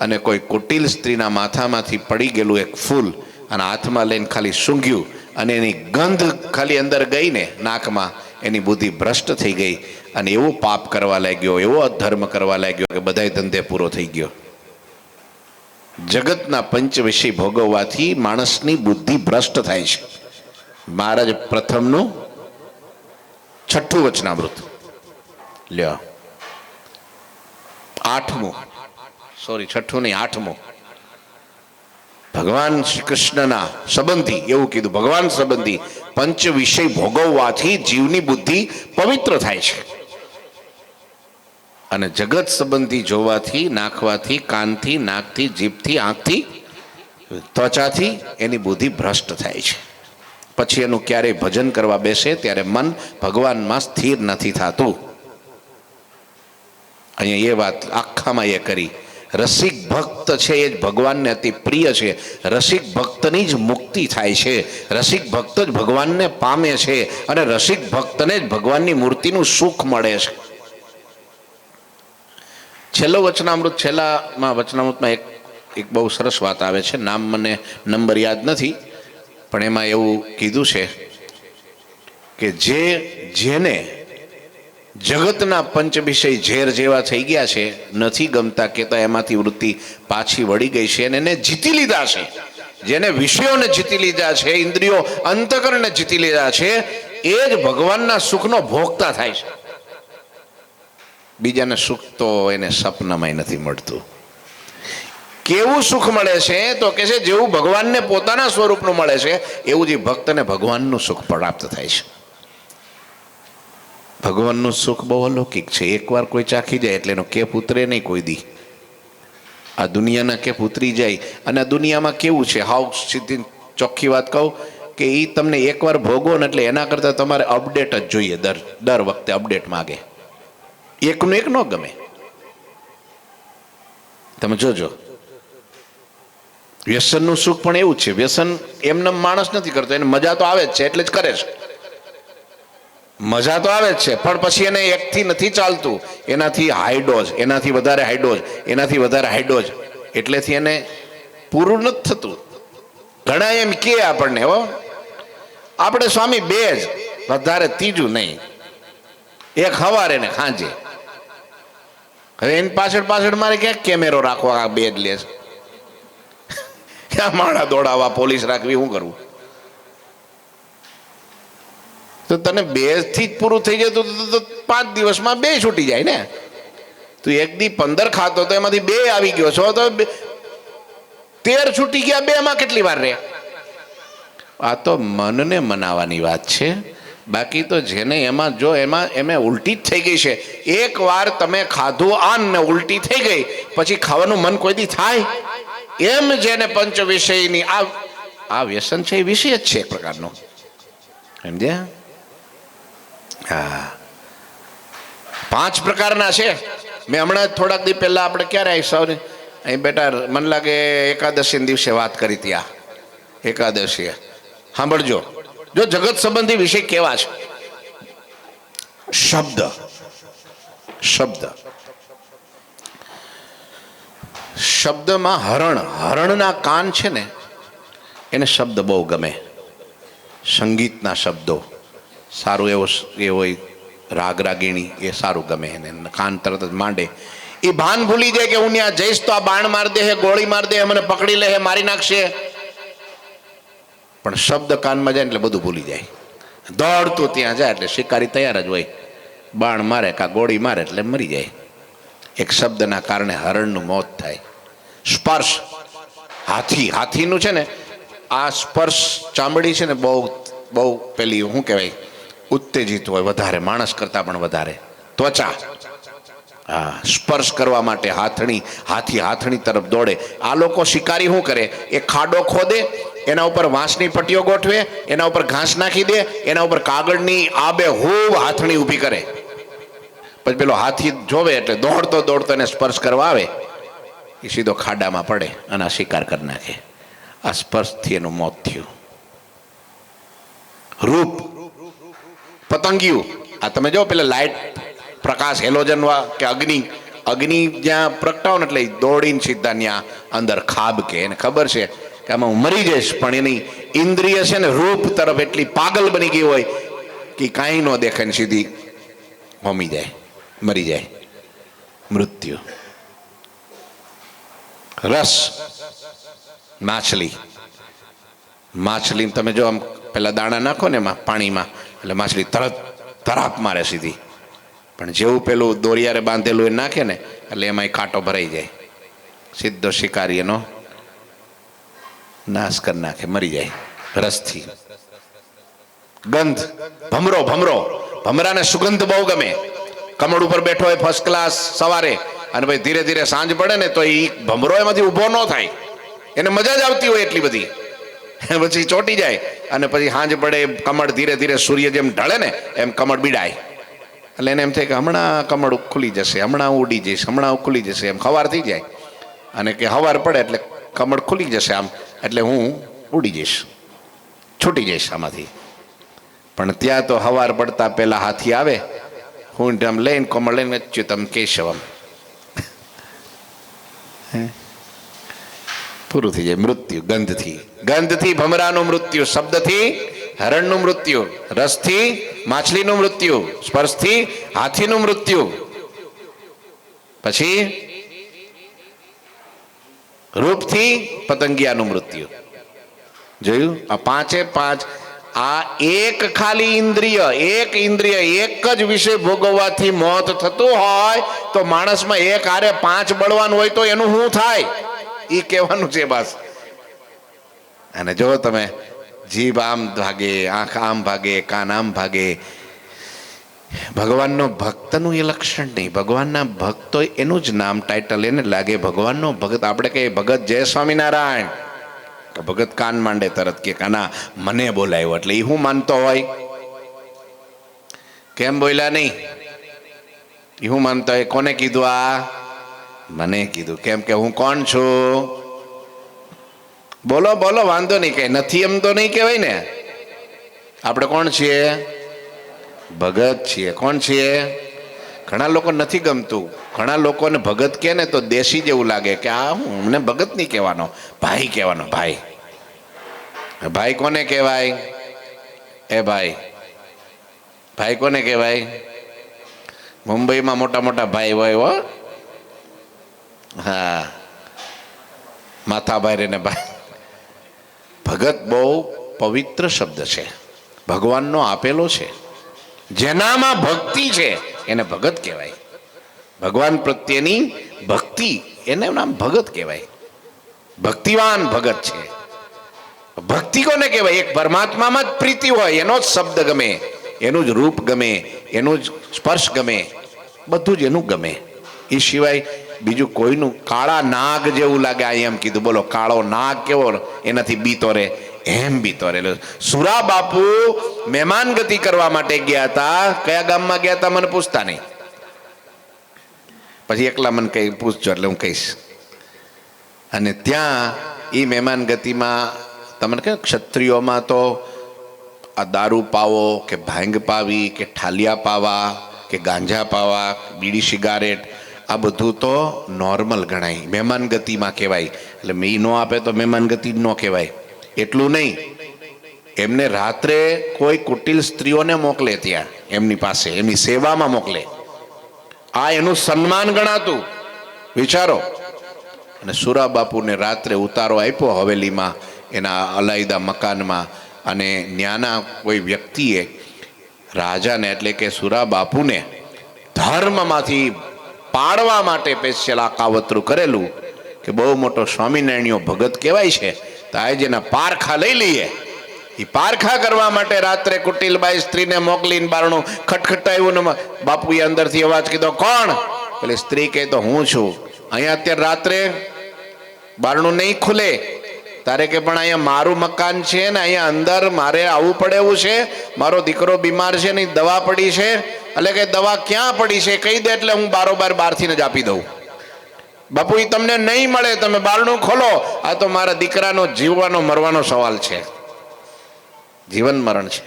અને કોઈ કુટિલ સ્ત્રીના માથામાંથી પડી ગયેલું એક ફૂલ અને હાથમાં લઈને ખાલી સૂંઘ્યું અને એની ગંધ ખાલી અંદર ગઈ ને નાકમાં એની બુદ્ધિ ભ્રષ્ટ થઈ ગઈ અને એવો પાપ કરવા લાગ્યો, એવો અધર્મ કરવા લાગ્યો કે બધાય ધંધે પૂરો થઈ ગયો. જગતના પંચ વિષય ભોગવવાથી માણસની બુદ્ધિ ભ્રષ્ટ થાય છે. મહારાજ પ્રથમનું 6ઠું વચનામૃત લ્યો, 8મું, સોરી 6ઠું નહીં 8મું. ભગવાન શ્રી કૃષ્ણના સંબંધી એવું કીધું, ભગવાન સંબંધી પંચ વિષય ભોગવવાથી જીવની બુદ્ધિ પવિત્ર થાય છે અને જગત સંબંધી જોવાથી, નાખવાથી, કાનથી, નાકથી, જીભથી, આંખથી, ત્વચાથી એની બુદ્ધિ ભ્રષ્ટ થાય છે. પછી એનું ક્યારેય ભજન કરવા બેસે ત્યારે મન ભગવાનમાં સ્થિર નથી થતું. અહીંયા એ વાત આખામાં એ કરી. રસિક ભક્ત છે એ જ ભગવાનને અતિ પ્રિય છે. રસિક ભક્તની જ મુક્તિ થાય છે. રસિક ભક્ત જ ભગવાનને પામે છે અને રસિક ભક્તને જ ભગવાનની મૂર્તિનું સુખ મળે છે. છેલ્લો વચનામૃત, છેલ્લામાં વચનામૃતમાં એક બહુ સરસ વાત આવે છે. નામ મને નંબર યાદ નથી, પણ એમાં એવું કીધું છે કે જેને જગતના પંચ વિષય ઝેર જેવા થઈ ગયા છે, નથી ગમતા કહેતા, એમાંથી વૃત્તિ પાછી વળી ગઈ છે અને એને જીતી લીધા છે. જેને વિષયોને જીતી લીધા છે, ઇન્દ્રિયો અંતકરણને જીતી લીધા છે, એ જ ભગવાનના સુખનો ભોગતા થાય છે. બીજાને સુખ તો એને સપનામાં નથી મળતું. કેવું સુખ મળે છે તો કે છે જેવું ભગવાનને પોતાના સ્વરૂપનું મળે છે એવું જ ભક્તને ભગવાનનું સુખ પ્રાપ્ત થાય છે. ભગવાનનું સુખ બહુ અલૌકિક છે. એકવાર કોઈ ચાખી જાય એટલે એનો કેપ ઉતરે નહીં કોઈ દી. આ દુનિયાના કેપ ઉતરી જાય. અને આ દુનિયામાં કેવું છે, હાવ સીધી ચોખ્ખી વાત કહું કે એ તમને એકવાર ભોગવો ને એટલે એના કરતાં તમારે અપડેટ જ જોઈએ. દર વખતે અપડેટ માગે. એકનું એક ન ગમે. તમે જોજો, વ્યસનનું સુખ પણ એવું છે. વ્યસન એમને માણસ નથી કરતો, એને મજા તો આવે જ છે એટલે જ કરે છે. મજા તો આવે જ છે પણ પછી એને એકથી નથી ચાલતું. એનાથી હાઈડોઝ, એનાથી વધારે હાઈડોઝ, એનાથી વધારે હાઈડોઝ, એટલેથી એને પૂરું નથી થતું. ઘણા એમ કે આપણને, હો આપણે સ્વામી બે જ, વધારે ત્રીજું નહીં, એક સવારે ને સાંજે. હવે એની પાછળ મારે ક્યાંક કેમેરો રાખવા, આ બે જ લે છે. ક્યાં માળા દોડાવવા, પોલીસ રાખવી, શું કરવું? તો તને બે થી જ પૂરું થઈ જતું તો 5 દિવસમાં 2 છૂટી જાય ને. તું એક દી 15 ખાતો તો એમાંથી 2 આવી ગયો છો તો 13 છૂટી ગયા. 2 માં કેટલી વાર રહે? આ તો મનને મનાવવાની વાત છે. બાકી તો જેને એમાં જો એમાં ઉલટી જ થઈ ગઈ છે. એક વાર તમે ખાધું આન ને ઉલટી થઈ ગઈ, પછી ખાવાનું મન કોઈ દી થાય? એમ જેને પંચ વિષયની આ વ્યસન છે, એ વિષય જ છે એક પ્રકારનો, સમજ્યા? હા, 5 પ્રકારના છે. મેં હમણાં થોડાક દી પહેલા આપણે ક્યારે આવી સૌને અહીં બેટા, મને લાગે એકાદશી દિવસે વાત કરી હતી. આ એકાદશી સાંભળજો. જો જગત સંબંધી વિષય કેવા છે. શબ્દમાં હરણના કાન છે ને, એને શબ્દ બહુ ગમે. સંગીતના શબ્દો સારું એ હોય, રાગ રાગીણી એ સારું ગમે એને. કાન તરત જ માંડે. એ ભાન ભૂલી જાય કે હું ત્યાં જઈશ તો આ બાણ માર દે, ગોળી માર દે, મને પકડી લે, મારી નાખશે. પણ શબ્દ કાનમાં જાય એટલે બધું ભૂલી જાય. દોડતું ત્યાં જાય એટલે શિકારી તૈયાર જ હોય. બાણ મારે કા ગોળી મારે એટલે મરી જાય. એક શબ્દના કારણે હરણનું મોત થાય. સ્પર્શ, હાથીનું છે ને, આ સ્પર્શ ચામડી છે ને બહુ પેલી શું કહેવાય, ઉત્તેજિત હોય વધારે, માણસ કરતાં પણ વધારે. ત્વચા, હા, સ્પર્શ કરવા માટે હાથણી તરફ દોડે. આ લોકો શિકારી શું કરે, એ ખાડો ખોદે, એના ઉપર વાંસની પટ્ટીઓ ગોઠવે, એના ઉપર ઘાસ નાખી દે, એના ઉપર કાગળની આબેહૂબ હાથણી ઊભી કરે. પછી પેલો હાથી જોવે એટલે દોડતો એને સ્પર્શ કરવા આવે, એ સીધો ખાડામાં પડે અને આ શિકાર કરી નાખે. આ સ્પર્શથી એનું મોત થયું. રૂપ, પતંગિયું, આ તમે જો પેલા લાઇટ પ્રકાશ હેલોજન કે અગ્નિ જ્યાં પ્રગટાવો ને એટલે દોડીને સીધા ત્યાં અંદર ખાબ કે એને ખબર છે કે આમાં હું મરી જઈશ, પણ એની ઇન્દ્રિય છે ને રૂપ તરફ એટલી પાગલ બની ગઈ હોય કે કાંઈ ન દેખાય ને સીધી હોમી જાય, મરી જાય. મૃત્યુ. રસ. માછલી તમે જો આમ પેલા દાણા નાખો ને એમાં પાણીમાં એટલે માછલી તરત તરાપ મારે સીધી. પણ જેવું પેલું દોરિયારે બાંધેલું એ નાખે ને એટલે એમાં કાંટો ભરાઈ જાય, સીધો શિકારી એનો નાશ કરી નાખે, મરી જાય રસથી. ગંધ. ભમરાને સુગંધ બહુ ગમે. કમળ ઉપર બેઠો હોય ફર્સ્ટ ક્લાસ સવારે, અને ભાઈ ધીરે ધીરે સાંજ પડે ને તો એ ભમરો એમાંથી ઊભો ન થાય, એને મજા જ આવતી હોય એટલી બધી, પછી ચોંટી જાય. અને પછી સાંજ પડે કમળ ધીરે ધીરે સૂર્ય જેમ ઢળે ને એમ કમળ બીડાય, એટલે એને એમ થાય કે હમણાં કમળ ખુલી જશે, હમણાં ઉડી જઈશ, હમણાં ખુલી જશે. એમ સવાર થઈ જાય અને કે સવાર પડે એટલે કમળ ખુલી જશે આમ, એટલે હું ઉડી જઈશ, છૂટી જઈશ આમાંથી. પણ ત્યાં તો સવાર પડતા પહેલા હાથી આવે, હું આમ લઈને કમળ લઈને અચ્યુતમ કેશવમ, પૂરું થઈ જાય. મૃત્યુ. ગંધથી ભમરાનું મૃત્યુ, શબ્દથી હરણનું મૃત્યુ, રસથી માછલીનું મૃત્યુ, સ્પર્શથી હાથીનું મૃત્યુ, પછી રૂપથી પતંગિયાનું મૃત્યુ. જોયું? આ પાંચે પાંચ. આ એક ખાલી ઇન્દ્રિય, એક જ વિષય ભોગવવાથી મોત થતું હોય તો માણસમાં એક આરે પાંચ બળવાન હોય તો એનું શું થાય એ કહેવાનું છે બસ. અને જો તમે જીભ આમ ભાગે, આંખ આમ ભાગે, કાન આમ ભાગે. ભગવાનનો ભક્તનું એ લક્ષણ નહીં. ભગવાનના ભક્તો એનું જ નામ ટાઇટલ એને લાગે ભગવાનનો ભગત. આપણે કહીએ ભગત જય સ્વામિનારાયણ, ભગત કાન માંડે તરત કે કાના મને બોલાયો, એટલે એ હું માનતો હોય? કેમ બોલ્યા નહીં? એ હું માનતો હોય? કોને કીધું? આ મને કીધું. કેમ કે હું કોણ છું? બોલો વાંધો નહીં, કઈ નથી એમ તો નહીં કહેવાય ને. આપણે કોણ છીએ? ભગત છીએ. કોણ છીએ? ઘણા લોકો નથી ગમતું, ઘણા લોકોને ભગત કહે ને તો દેશી જેવું લાગે કે આ હું, મને ભગત નહીં કહેવાનો, ભાઈ કહેવાનો. ભાઈ કોને કહેવાય? ભાઈ કોને કહેવાય? મુંબઈમાં મોટા ભાઈ હોય હો. હા, માથાભાઈ ને ભાઈ. ભગત બહુ પવિત્ર શબ્દ છે, ભગવાનનો આપેલો છે. જેનામાં ભક્તિ છે એને ભગત કહેવાય. ભગવાન પ્રત્યેની ભક્તિ, એને નામ ભગત કહેવાય. ભક્તિવાન ભગત છે. ભક્તિ કોને કહેવાય? એક પરમાત્મામાં જ પ્રીતિ હોય, એનો જ શબ્દ ગમે, એનું જ રૂપ ગમે, એનું જ સ્પર્શ ગમે, બધું જ એનું ગમે. એ સિવાય બીજું કોઈનું. કાળા નાગ જેવું લાગે આ એમ કીધું. બોલો, કાળો નાગ કેવો એનાથી બીતો રે, એમ બીતો રે. સુરા બાપુ મહેમાન ગતિ કરવા માટે ગયા હતા. કયા ગામમાં ગયા હતા મને પૂછતા નહીં, પછી એકલા મને કઈ પૂછજો એટલે હું કહીશ. અને ત્યાં એ મહેમાન ગતિમાં તમને કહે ક્ષત્રિયોમાં તો આ દારૂ પાવો કે ભાંગ પાવી કે ઠાલિયા પાવા કે ગાંજા પાવા, બીડી સિગારેટ, આ બધું તો નોર્મલ ગણાય, મહેમાન ગતિમાં કહેવાય. એટલે મેં ન આપે તો મહેમાન ગતિ ન કહેવાય. એટલું નહીં, એમને રાત્રે કોઈ કુટિલ સ્ત્રીઓને મોકલે ત્યાં એમની પાસે, એમની સેવામાં મોકલે. આ એનું સન્માન ગણાતું. વિચારો. અને સુરા બાપુને રાત્રે ઉતારો આપ્યો હવેલીમાં, એના અલાયદા મકાનમાં. અને ન્યાના કોઈ વ્યક્તિએ રાજાને એટલે કે સુરા બાપુને ધર્મમાંથી પાડવા માટે સ્પેશિયલ આ કાવતરું કરેલું કે બહુ મોટો સ્વામિનારાયણીઓ ભગત કહેવાય છે, તો આજે એના પારખા લઈ લઈએ. એ પારખા કરવા માટે રાત્રે કુટિલબાઈ સ્ત્રીને મોકલીને બારણું ખટખટાવ્યું ને બાપુએ અંદરથી અવાજ કીધો, કોણ? એટલે સ્ત્રી કહે તો હું છું. અહીંયા અત્યારે રાત્રે બારણું નહીં ખુલે. તારે કે પણ અહીંયા મારું મકાન છે ને, અહીંયા અંદર મારે આવવું પડે એવું છે, મારો દીકરો બીમાર છે ને દવા પડી છે. એટલે કે દવા ક્યાં પડી છે કહી દે એટલે હું બારોબાર બહારથી જ આપી દઉં. બાપુ એ તમને નહીં મળે, તમે બારણું ખોલો. આ તો મારા દીકરાનો જીવવાનો મરવાનો સવાલ છે, જીવન મરણ છે.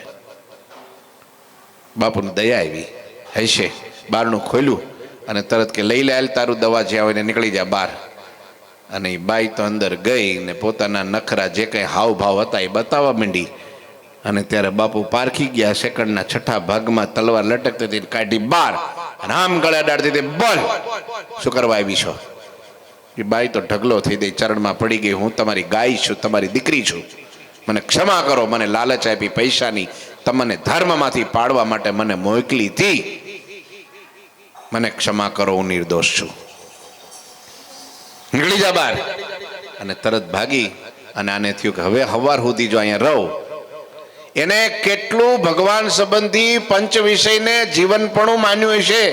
બાપુને દયા આવી હશે. બારણું ખોલ્યું અને તરત કે લઈ લે તારું દવા જ્યાં હોય ને નીકળી જા બહાર. અને એ બાઈ તો અંદર ગઈ ને પોતાના નખરા જે કંઈ હાવભાવ હતા એ બતાવવા માંડી. અને ત્યારે બાપુ પારખી ગયા. સેકન્ડના છઠ્ઠા ભાગમાં તલવાર લટકતી હતી, કાઢી બહાર અને આમ ગળે અડાડતી હતી. બોલ, શું કરવા આવી છો? એ બાઈ તો ઢગલો થઈ ગઈ, ચરણમાં પડી ગઈ. હું તમારી ગાય છું, તમારી દીકરી છું, મને ક્ષમા કરો. મને લાલચ આપી પૈસાની, તમને ધર્મમાંથી પાડવા માટે મને મોકલી હતી. મને ક્ષમા કરો, હું નિર્દોષ છું. નીકળી જા બહાર. અને તરત ભાગી. અને આને થયું કે હવે હવાર સુધી જો અહીંયા રહું. એને કેટલું ભગવાન સંબંધી પંચ વિષયને જીવનપણું માન્યું હશે.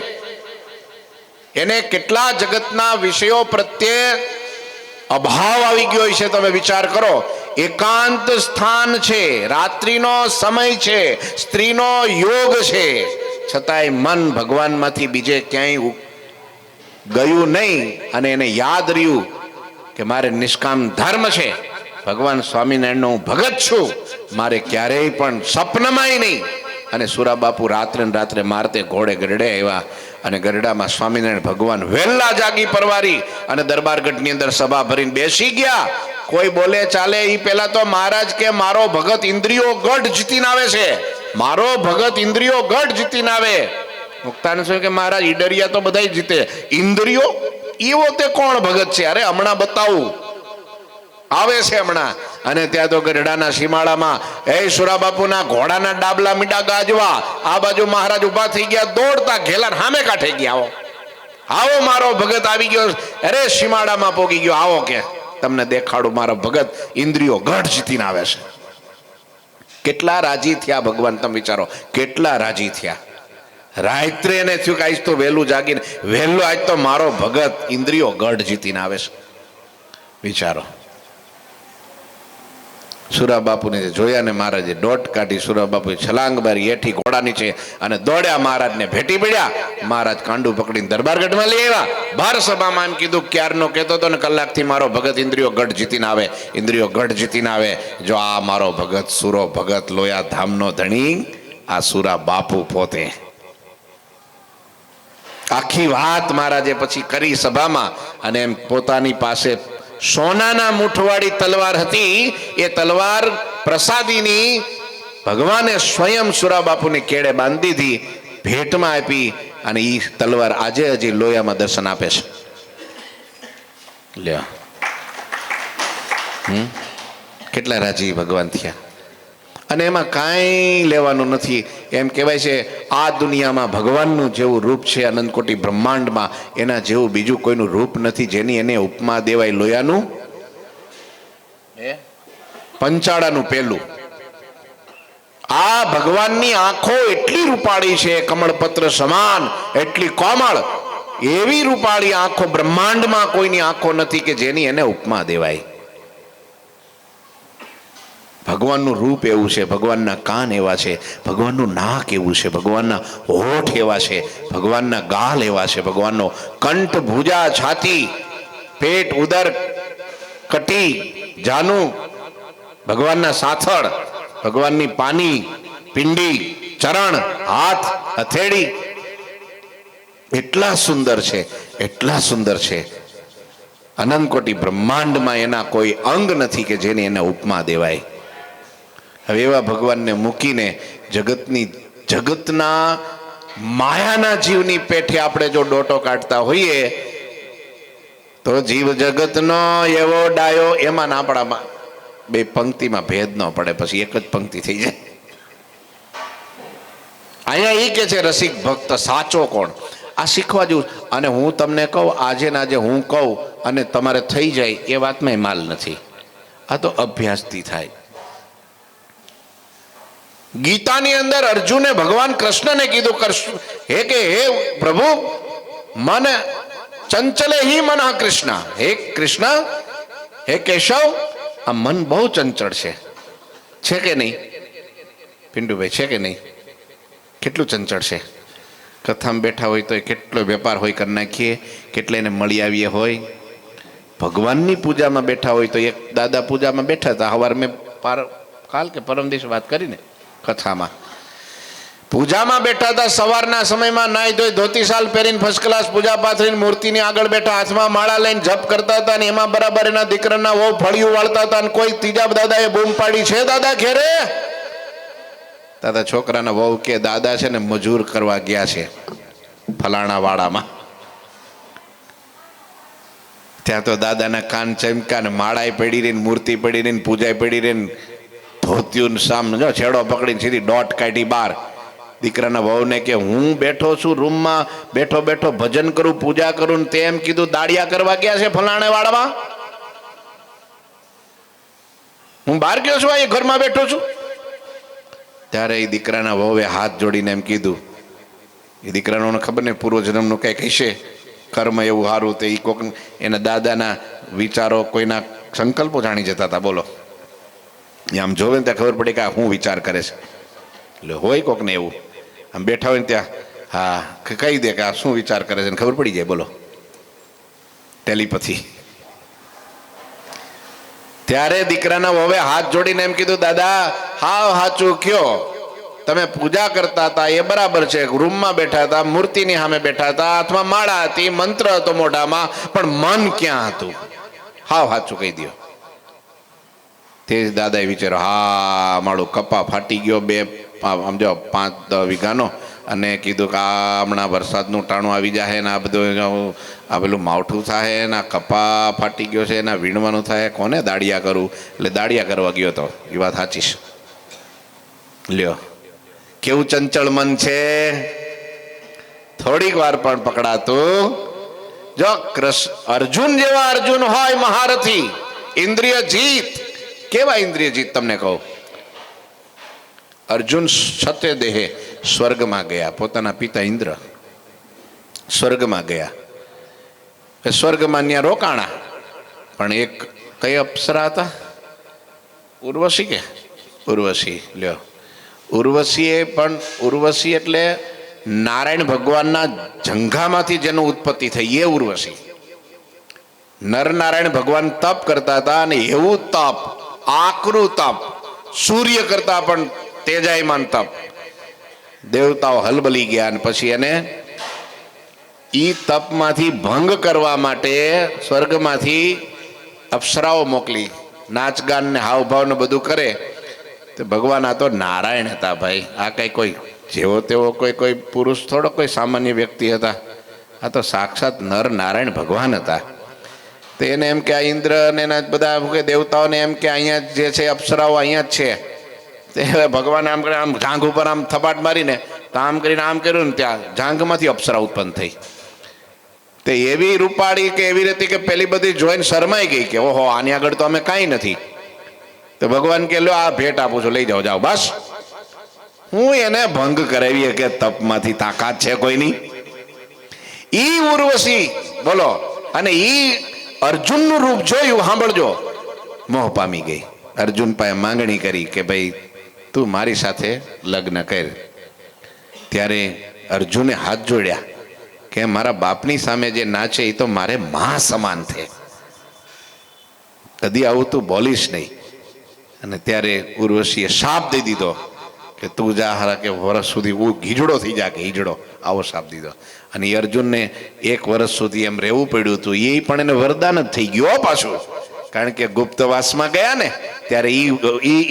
એને કેટલા જગતના વિષયો પ્રત્યે અભાવ આવી ગયો હશે. તમે વિચાર કરો, એકાંત સ્થાન છે, રાત્રિનો સમય છે, સ્ત્રીનો યોગ છે, છતાંય મન ભગવાનમાંથી બીજે ક્યાંય ગયું નહીં. અને એને યાદ રહ્યું કે મારે નિષ્કામ ધર્મ છે, ભગવાન સ્વામિનારાયણનો હું ભગત છું, મારે ક્યારેય પણ સપનામાંય નહીં. અને સુરા બાપુ રાત્રે ને રાત્રે મારતે ઘોડે ગરડે આવ્યા. અને ગરડામાં સ્વામિનારાયણ ભગવાન વહેલા જાગી પરવારી અને દરબારગઢની અંદર સભા ભરીને બેસી ગયા. કોઈ બોલે ચાલે એ પેલા તો મહારાજ કે મારો ભગત ઇન્દ્રિયો ગઢ જીતીને આવે છે, મારો ભગત ઇન્દ્રિયો ગઢ જીતીને આવે. મુક્તાનંદ સ્વામી કે મહારાજ ઈડરિયા તો બધા જીતે, ઇન્દ્રિયો એવો તે કોણ ભગત છે? અરે હમણાં બતાવું, આવે છે હમણાં. અને ત્યાં તો ગઢડાના સીમાડામાં એ સુરાબાપુના ઘોડાના ડાબલા મીંડા ગાજવા. આ બાજુ મહારાજ ઉભા થઈ ગયા, દોડતા ઘેલા સામે કાંઠે ગયા. આવો મારો ભગત આવી ગયો. અરે સીમાડામાં પોગી ગયો, આવો કે તમને દેખાડું મારો ભગત ઇન્દ્રિયો ગઢ જીતીને આવે છે. કેટલા રાજી થયા ભગવાન, તમે વિચારો કેટલા રાજી થયા. રાત્રે એને થયું કે આજ તો વહેલું જાગીને વહેલું આજ તો મારો ભગત ઇન્દ્રિયો ગઢ જીતીને આવે છે. વિચારો. સુરાબાપુને જોયા ને મહારાજે દોટ કાઢી. સુરાબાપુએ છલાંગ મારી હેઠી ઘોડા નીચે અને દોડ્યા, મહારાજને ભેટી પડ્યા. મહારાજ કાંડું પકડીને દરબારગઢમાં લઈ આવ્યા. બાર સભામાં એમ કીધું, ક્યારનો કહેતો હતો ને કલાકથી મારો ભગત ઇન્દ્રિયો ગઢ જીતીને આવે, ઇન્દ્રિયો ગઢ જીતીને આવે. જો આ મારો ભગત સુરો ભગત લોયા ધામનો ધણી આ સુરા બાપુ પોતે. આખી વાત મહારાજે પછી કરી સભામાં. અને એમ પોતાની પાસે સોનાના મૂઠવાળી તલવાર હતી. એ તલવાર પ્રસાદીની ભગવાને સ્વયં સુરાબાપુની કેળે બાંધી હતી, ભેટમાં આપી. અને એ તલવાર આજે હજી લોયામાં દર્શન આપે છે. લ્યો, કેટલા રાજી ભગવાન થયા. અને એમાં કાંઈ લેવાનું નથી. એમ કહેવાય છે આ દુનિયામાં ભગવાનનું જેવું રૂપ છે અનંતકોટી બ્રહ્માંડમાં, એના જેવું બીજું કોઈનું રૂપ નથી જેની એને ઉપમા દેવાય. લોયાનું પંચાળાનું પેલું. આ ભગવાનની આંખો એટલી રૂપાળી છે, કમળપત્ર સમાન, એટલી કોમળ, એવી રૂપાળી આંખો બ્રહ્માંડમાં કોઈની આંખો નથી કે જેની એને ઉપમા દેવાય. ભગવાનનું રૂપ એવું છે, ભગવાનના કાન એવા છે, ભગવાનનું નાક એવું છે, ભગવાનના હોઠ એવા છે, ભગવાનના ગાલ એવા છે, ભગવાનનો કંઠ, ભુજા, છાતી, પેટ, ઉદર, કટી, જાનું, ભગવાનના સાથળ, ભગવાનની પાની, પિંડી, ચરણ, હાથ, હથેળી એટલા સુંદર છે, એટલા સુંદર છે. અનંતકોટી બ્રહ્માંડમાં એના કોઈ અંગ નથી કે જેની એને ઉપમા દેવાય. હવે એવા ભગવાનને મૂકીને જગતના માયાના જીવની પેઠે આપણે જો ડોટો કાઢતા હોઈએ તો જીવ જગતનો એવો ડાયો, એમાં આપણામાં બે પંક્તિમાં ભેદ ન પડે, પછી એક જ પંક્તિ થઈ જાય. અહીંયા એ કે છે રસિક ભક્ત સાચો કોણ? આ શીખવા જેવું. અને હું તમને કહું, આજે ને આજે હું કહું અને તમારે થઈ જાય એ વાતમાં માલ નથી. આ તો અભ્યાસથી થાય. ગીતાની અંદર અર્જુને ભગવાન કૃષ્ણને કીધું, હે પ્રભુ મન ચંચલે હી મન કૃષ્ણ, હે કૃષ્ણ, હે કેશવ, આ મન બહુ ચંચળ છે કે નહીં? પિન્ટુભાઈ, છે કે નહીં? કેટલું ચંચળ છે. કથામાં બેઠા હોય તો કેટલો વેપાર હોય કરી નાખીએ, કેટલે એને મળી આવીએ હોય. ભગવાનની પૂજામાં બેઠા હોય તો એક દાદા પૂજામાં બેઠા હતા, સવાર મેં કાલ કે પરમ દિવસ વાત કરીને કથામાં, પૂજામાં બેઠા હતા. સવારના સમયમાં નાઈ ધોઈ ધોતી શાલ પહેરીને ફર્સ્ટ ક્લાસ પૂજા પાથરીને મૂર્તિની આગળ બેઠા, હાથમાં માળા લઈને જપ કરતા હતા. અને એમાં બરાબર એના દીકરાના વહુ ફળિયું વાળતા હતા. અને કોઈ ત્રીજા દાદાએ બૂમ પાડી, છે દાદા ઘેરે? તાતા છોકરાના વહુ કે દાદા છે ને મજૂર કરવા ગયા છે ફલાણા વાડામાં. ત્યાં તો દાદાના કાન ચમકા ને માળાઈ પડી રહી, મૂર્તિ પડી રહી, પૂજાઈ પડી રહી, ધોતિયું સામ જો છેડો પકડીને સીધી દોટ કાઢી બહાર. દીકરાના વહુને કે હું બેઠો છું રૂમમાં, બેઠો બેઠો ભજન કરું, પૂજા કરું, તેમ કીધું દાડિયા કરવા ગયા છે ફલાણે વાડામાં. હું બહાર ગયો છું, આ ઘરમાં બેઠો છું. ત્યારે એ દીકરાના વહુએ હાથ જોડીને એમ કીધું. એ દીકરાનો ખબર ને પૂર્વજન્મનું કંઈક હશે કર્મ એવું સારું, તે એ કોક એના દાદાના વિચારો, કોઈના સંકલ્પો જાણી જતા હતા. બોલો, આમ જોવે ને ત્યાં ખબર પડી કે આ શું વિચાર કરે છે. એટલે હોય કોક ને એવું આમ બેઠા હોય ને ત્યાં હા કહી દે કે આ શું વિચાર કરે છે, ખબર પડી જાય. બોલો, ટેલિપથી. ત્યારે દીકરાના વહુએ હાથ જોડીને એમ કીધું, દાદા હાવ સાચું કયો, તમે પૂજા કરતા હતા એ બરાબર છે, રૂમમાં બેઠા હતા, મૂર્તિની સામે બેઠા હતા, હાથમાં માળા હતી, મંત્ર હતો મોઢામાં, પણ મન ક્યાં હતું? હાવ સાચું કહી દો. તે જ દાદાએ વિચારો, હા મારું કપા ફાટી ગયો, બે આમ જો 5-10 વીઘાનો, અને કીધું કે આ હમણાં વરસાદનું ટાણું આવી જાય ને આ બધું આ પેલું માવઠું થાય ને આ કપા ફાટી ગયો છે એના વીણવાનું થાય, કોને દાડિયા કરું? એટલે દાડિયા કરવા ગયો તો. એ વાત સાચી છે. લ્યો કેવું ચંચળ મન છે, થોડીક વાર પણ પકડાતું. જો અર્જુન જેવા અર્જુન હોય મહારથી, ઇન્દ્રિય જીત. કેવા ઇન્દ્રિય જીત તમને કહું. અર્જુન સત્ય દેહે સ્વર્ગમાં ગયા, પોતાના પિતા ઇન્દ્ર સ્વર્ગમાં ગયા. સ્વર્ગમાં ત્યાં રોકાણા, પણ એક કઈ અપ્સરા હતા? ઉર્વશી કે ઉર્વશી. લ્યો ઉર્વશીએ પણ, ઉર્વશી એટલે નારાયણ ભગવાનના જંઘામાંથી જેનું ઉત્પત્તિ થઈ એ ઉર્વશી. નર નારાયણ ભગવાન તપ કરતા હતા, અને એવું તપ, આકરું તપ, સૂર્ય કરતા પણ તેજાયમાન તપ. દેવતાઓ હલબલી ગયા, અને પછી એને ઈ તપમાંથી ભંગ કરવા માટે સ્વર્ગમાંથી અપ્સરાઓ મોકલી, નાચગાન ને હાવભાવ ને બધું કરે. તો ભગવાન આ તો નારાયણ હતા ભાઈ, આ કઈ કોઈ જેવો તેવો કોઈ પુરુષ થોડો કોઈ સામાન્ય વ્યક્તિ હતા, આ તો સાક્ષાત નર નારાયણ ભગવાન હતા. તો એને એમ કે આ ઇન્દ્ર ને એના બધા દેવતાઓને એમ કે અહીંયા જે છે અપ્સરાઓ અહીંયા જ છે. તે ભગવાન આમ કરે, આમ જાંઘ ઉપર આમ થપાટ મારીને તો આમ કરીને આમ કર્યું ને ત્યાં જાંઘમાંથી અપ્સરા ઉત્પન્ન થઈ. તે એવી રૂપાળી કે એવી રીતે કે પેલી બધી જોઈને શરમાઈ ગઈ કે ઓહો આની આગળ તો અમે કાંઈ નથી. તો ભગવાન કે લો આ ભેટ આપું છું, લઈ જાઓ, જાઓ બસ. હું એને ભંગ કરાવીએ કે તપમાંથી તાકાત છે કોઈની? ઈ ઉર્વશી બોલો, અને ઈ અર્જુનનું રૂપ જોયું, સાંભળજો, મોહ પામી ગઈ. અર્જુન પાસે માંગણી કરી કે ભાઈ તું મારી સાથે લગ્ન કર. ત્યારે અર્જુને હાથ જોડ્યા કે મારા બાપની સામે જે નાચે એ તો મારે મા સમાન છે, કદી આવું તું બોલીશ નહીં. અને ત્યારે ઉર્વશીએ શાપ દઈ દીધો કે તું જા હારા કે વર્ષ સુધી હું ગીજડો થઈ જા, કે હીજડો, આવો શાપ દીધો. અને એ અર્જુનને 1 વર્ષ સુધી એમ રહેવું પડ્યું હતું. એ પણ એને વરદાન જ થઈ ગયો પાછું, કારણ કે ગુપ્તવાસમાં ગયા ને ત્યારે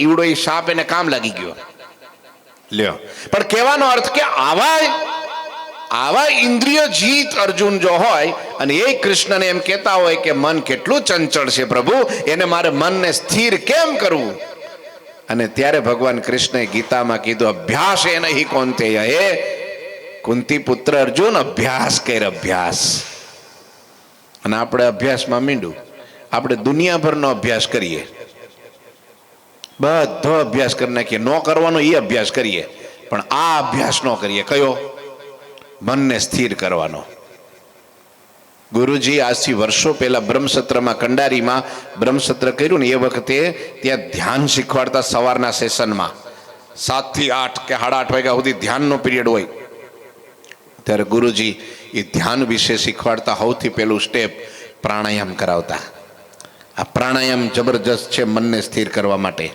ઈવડો એ શાપ એને કામ લાગી ગયો. લ્યો, પણ કહેવાનો અર્થ કે આવા ઇન્દ્રિય જીત અર્જુન જો હોય, અને એ કૃષ્ણને એમ કહેતા હોય કે મન કેટલું ચંચળ છે પ્રભુ, એને મારે મનને સ્થિર કેમ કરવું? અને ત્યારે ભગવાન કૃષ્ણએ ગીતામાં કીધું, અભ્યાસ એ નહીં કૌંતેય, હે કુંતી પુત્ર અર્જુન, અભ્યાસ કર, અભ્યાસ. અને આપણે અભ્યાસમાં મીંડું, આપણે દુનિયાભરનો અભ્યાસ કરીએ, બધો અભ્યાસ કરી નાખીએ, ન કરવાનો એ અભ્યાસ કરીએ, પણ આ અભ્યાસ ન કરીએ. કયો? મનને સ્થિર કરવાનો. ગુરુજી આજથી વર્ષો પહેલા બ્રહ્મસત્રમાં કંડારીમાં બ્રહ્મસત્ર કર્યું ને એ વખતે ત્યાં ધ્યાન શીખવાડતા સવારના સેશનમાં 7 થી 8 કે 8:30 વાગ્યા સુધી ધ્યાનનો પીરિયડ હોય. ત્યારે ગુરુજી એ ધ્યાન વિશે શીખવાડતા સૌથી પહેલું સ્ટેપ પ્રાણાયામ કરાવતા. આ પ્રાણાયામ જબરજસ્ત છે મનને સ્થિર કરવા માટે.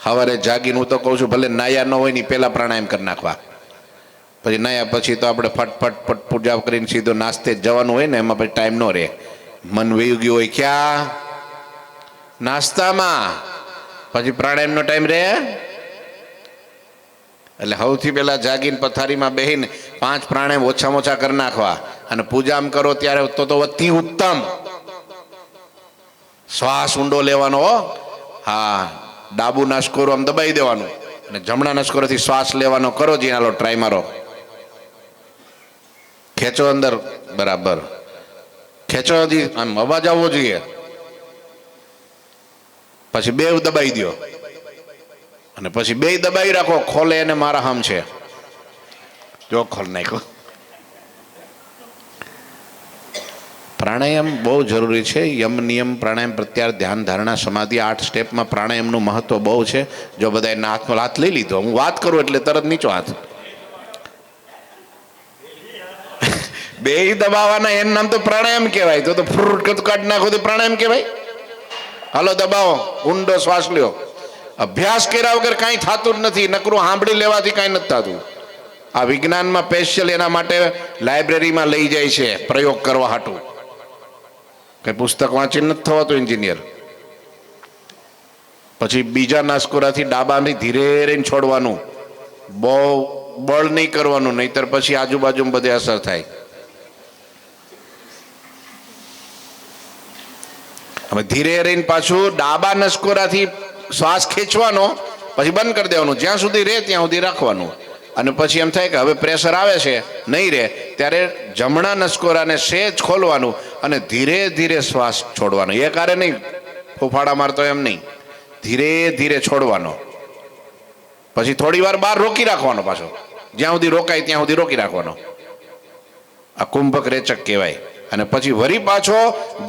સવારે જાગીને હું તો કહું છું ભલે નાયા ન હોય ને પહેલાં પ્રાણાયામ કરી નાખવા, પછી નાયા પછી તો આપણે ફટ પૂજા કરીને સીધો નાસ્તે જ જવાનું હોય ને, એમાં પછી ટાઈમ ન રહે. મન વયું ગયું હોય ક્યાં? નાસ્તામાં. પછી પ્રાણાયામનો ટાઈમ રહે? એટલે સૌથી પહેલાં જાગીને પથારીમાં બેસીને 5 પ્રાણાયામ ઓછામાં ઓછા કરી નાખવા, અને પૂજામ કરો ત્યારે તો અતિ ઉત્તમ. શ્વાસ ઊંડો લેવાનો હો. હા, ડાબુ નસકોરું આમ દબાઈ દેવાનું અને જમણા નસકોરથી શ્વાસ લેવાનો. કરો જી, હાલો ટ્રાય મારો. ખેંચો અંદર, બરાબર ખેંચો જી, આમ અવાજ આવવો જોઈએ. પછી બે દબાઈ દો અને પછી બે દબાઈ રાખો. ખોલે અને મારા હમ છે, જો ખોલ નાખો. પ્રાણાયામ બહુ જરૂરી છે. યમ નિયમ પ્રાણાયામ પ્રત્યાહાર ધ્યાન ધારણા સમાધિ 8 સ્ટેપમાં પ્રાણાયામનું મહત્વ બહુ છે. જો બધા હાથમાં હાથ લઈ લીધો, હું વાત કરું એટલે તરત નીચો હાથ. બે દબાવવાના, એનું નામ તો પ્રાણાયામ કહેવાય. તો ફ્રૂટ કાઢી નાખો તો પ્રાણાયામ કહેવાય. હાલો દબાવો, ઊંડો શ્વાસ લ્યો. અભ્યાસ કર્યા વગર કાંઈ થતું જ નથી. નકરું સાંભળી લેવાથી કાંઈ નથી થતું. આ વિજ્ઞાનમાં સ્પેશિયલ એના માટે લાઇબ્રેરીમાં લઈ જાય છે પ્રયોગ કરવા હાટું. કઈ પુસ્તક વાંચીને નથી થવાતું એન્જિનિયર. પછી બીજા નસકોરાથી ડાબાથી ધીરે રહીને છોડવાનું, બહુ બળ નહીં કરવાનું, નહીતર પછી આજુબાજુમાં બધે અસર થાય. હવે ધીરે રહીને પાછું ડાબા નસકોરાથી શ્વાસ ખેંચવાનો, પછી બંધ કરી દેવાનું. જ્યાં સુધી રહે ત્યાં સુધી રાખવાનું. અને પછી એમ થાય કે હવે પ્રેશર આવે છે, નહીં રહે, ત્યારે જમણા નસકોરાને સહેજ ખોલવાનું અને ધીરે ધીરે શ્વાસ છોડવાનો. એ કારે નહીં ફૂફાડા મારતો એમ નહીં, ધીરે ધીરે છોડવાનો. પછી થોડી વાર બહાર રોકી રાખવાનો પાછો, જ્યાં સુધી રોકાય ત્યાં સુધી રોકી રાખવાનો. આ કુંભક રેચક કહેવાય. અને પછી વરી પાછો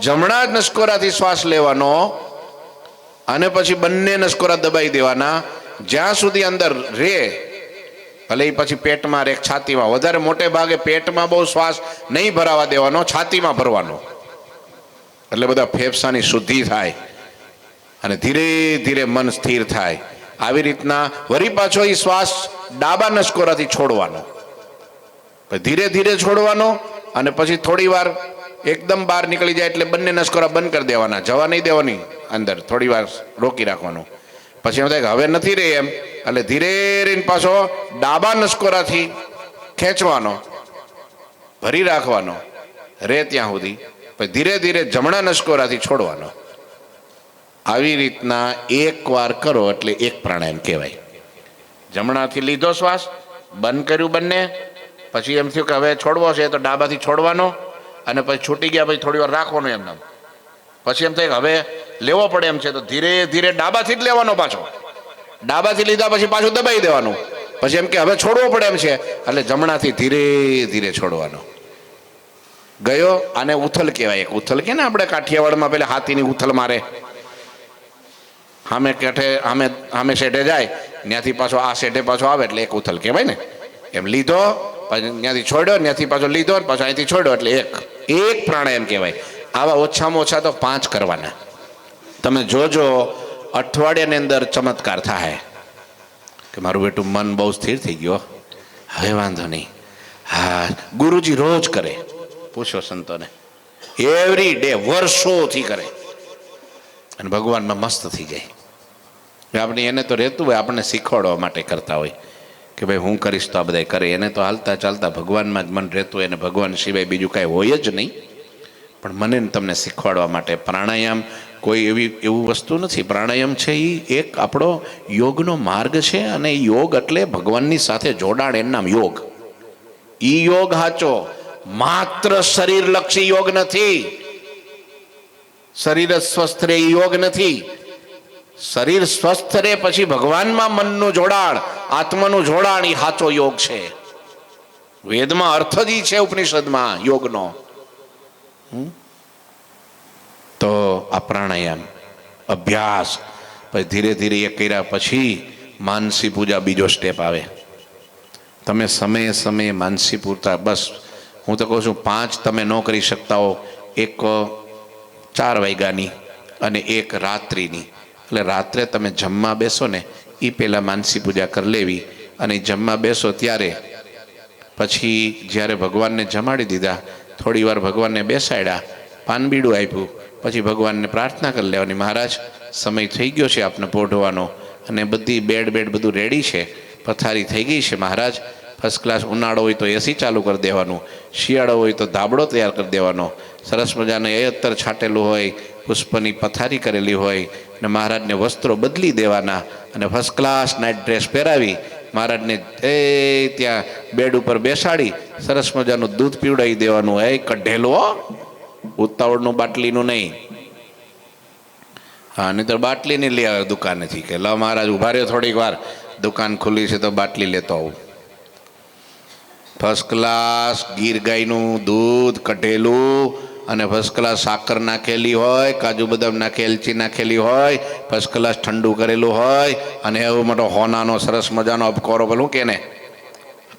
જમણા નસકોરાથી શ્વાસ લેવાનો અને પછી બંને નસકોરા દબાઈ દેવાના જ્યાં સુધી અંદર રે. ભલે પછી પેટમાં રે, છાતીમાં, વધારે મોટે ભાગે પેટમાં બહુ શ્વાસ નહીં ભરાવા દેવાનો, છાતીમાં ભરવાનો. એટલે બધા ફેફસાની શુદ્ધિ થાય અને ધીરે ધીરે મન સ્થિર થાય. આવી રીતના વરી પાછો એ શ્વાસ ડાબા નસકોરાથી છોડવાનો, ધીરે ધીરે છોડવાનો. અને પછી થોડી વાર એકદમ બહાર નીકળી જાય એટલે બંને નસકોરા બંધ કરી દેવાના, જવા નહીં દેવાની અંદર, થોડી વાર રોકી રાખવાનું. પછી એમ થાય કે હવે નથી રહે એમ, એટલે ધીરે રહીને પાછો ડાબા નસકોરાથી ખેંચવાનો, ભરી રાખવાનો રે ત્યાં સુધી, પછી ધીરે ધીરે જમણા નસકોરાથી છોડવાનો. આવી રીતના એક વાર કરો એટલે એક પ્રાણાયામ કહેવાય. જમણાથી લીધો શ્વાસ, બંધ કર્યું બંને, પછી એમ થયું કે હવે છોડવો છે તો ડાબાથી છોડવાનો, અને પછી છૂટી ગયા પછી થોડી વાર રાખવાનું એમને. પછી એમ થાય કે હવે લેવો પડે એમ છે તો ધીરે ધીરે ડાબાથી જ લેવાનો પાછો. ડાબાથી લીધા પછી પાછું દબાઈ દેવાનું. પછી એમ કે હવે છોડવો પડે એમ છે એટલે જમણાથી ધીરે ધીરે છોડવાનો. ગયો. આને ઉથલ કહેવાય. એક ઉથલ કે ને આપણે કાઠિયાવાડમાં પેલા હાથીની ઉથલ મારે, સામે કેઠે સામે શેઠે જાય, ત્યાંથી પાછો આ શેઠે પાછો આવે એટલે એક ઉથલ કહેવાય ને. એમ લીધો, પછી ત્યાંથી છોડ્યો, ત્યાંથી પાછો લીધો, પાછો અહીંથી છોડ્યો, એટલે એક પ્રાણાયામ કહેવાય. આવા ઓછામાં ઓછા તો 5 કરવાના. તમે જોજો અઠવાડિયાની અંદર ચમત્કાર થાય કે મારું બેટું મન બહુ સ્થિર થઈ ગયો, હવે વાંધો નહીં. હા, ગુરુજી રોજ કરે, પૂછો સંતોને, એવરી ડે વર્ષોથી કરે અને ભગવાનમાં મસ્ત થઈ જાય. આપણે એને તો રહેતું હોય, આપણને શીખવાડવા માટે કરતા હોય કે ભાઈ હું કરીશ તો આ બધા કરે. એને તો હાલતા ચાલતા ભગવાનમાં જ મન રહેતું હોય, એને ભગવાન સિવાય બીજું કાંઈ હોય જ નહીં. પણ મને તમને શીખવાડવા માટે પ્રાણાયામ કોઈ એવું વસ્તુ નથી. પ્રાણાયામ છે એ એક આપણો યોગનો માર્ગ છે, અને યોગ એટલે ભગવાનની સાથે જોડાણ, એનું નામ યોગ. ઈ યોગ સાચો, માત્ર શરીરલક્ષી યોગ નથી. શરીર સ્વસ્થ રહે એ યોગ નથી. શરીર સ્વસ્થ રહે પછી ભગવાનમાં મનનું જોડાણ, આત્માનું જોડાણ, એ સાચો યોગ છે. વેદમાં અર્થ જ છે, ઉપનિષદમાં યોગનો. તો આ પ્રાણાયામ અભ્યાસ પછી ધીરે ધીરે એ કર્યા પછી માનસી પૂજા બીજો સ્ટેપ આવે. તમે સમયે સમયે માનસી પૂરતા, બસ હું તો કહું છું 5 તમે ન કરી શકતા હો, એક 4 વાગ્યાની અને એક રાત્રિની. એટલે રાત્રે તમે જમવા બેસો ને એ પહેલાં માનસી પૂજા કરી લેવી, અને જમવા બેસો ત્યારે પછી જ્યારે ભગવાનને જમાડી દીધા, થોડી વાર ભગવાનને બેસાડ્યા, પાનબીડું આપ્યું, પછી ભગવાનને પ્રાર્થના કરી લેવાની, મહારાજ સમય થઈ ગયો છે આપને પોઢવાનો, અને બધી બેડ બધું રેડી છે, પથારી થઈ ગઈ છે મહારાજ, ફર્સ્ટ ક્લાસ. ઉનાળો હોય તો એસી ચાલુ કરી દેવાનું, શિયાળો હોય તો ધાબળો તૈયાર કરી દેવાનો, સરસ મજાનું અત્તર છાંટેલું હોય, પુષ્પની પથારી કરેલી હોય, અને મહારાજને વસ્ત્રો બદલી દેવાના, અને ફર્સ્ટ ક્લાસ નાઇટ ડ્રેસ પહેરાવી મહારાજને ત્યાં બેડ ઉપર બેસાડી સરસ મજાનું દૂધ પીવડાવી દેવાનું. કઢેલું હો, ઉતાવળનું બાટલીનું નહીં. હા, નહીં તો બાટલી નહીં લઈ આવે દુકાનેથી કે લો મહારાજ ઉભા રહ્યો થોડીક વાર, દુકાન ખુલ્લી છે તો બાટલી લેતો આવું. ફર્સ્ટ ક્લાસ ગીર ગાયનું દૂધ કઢેલું, અને ફર્સ્ટ ક્લાસ સાકર નાખેલી હોય, કાજુ બદામ નાખે, એલચી નાખેલી હોય, ફર્સ્ટ ક્લાસ ઠંડુ કરેલું હોય, અને એવો મોટો હોનાનો સરસ મજાનો અબકોરો પેલું કે ને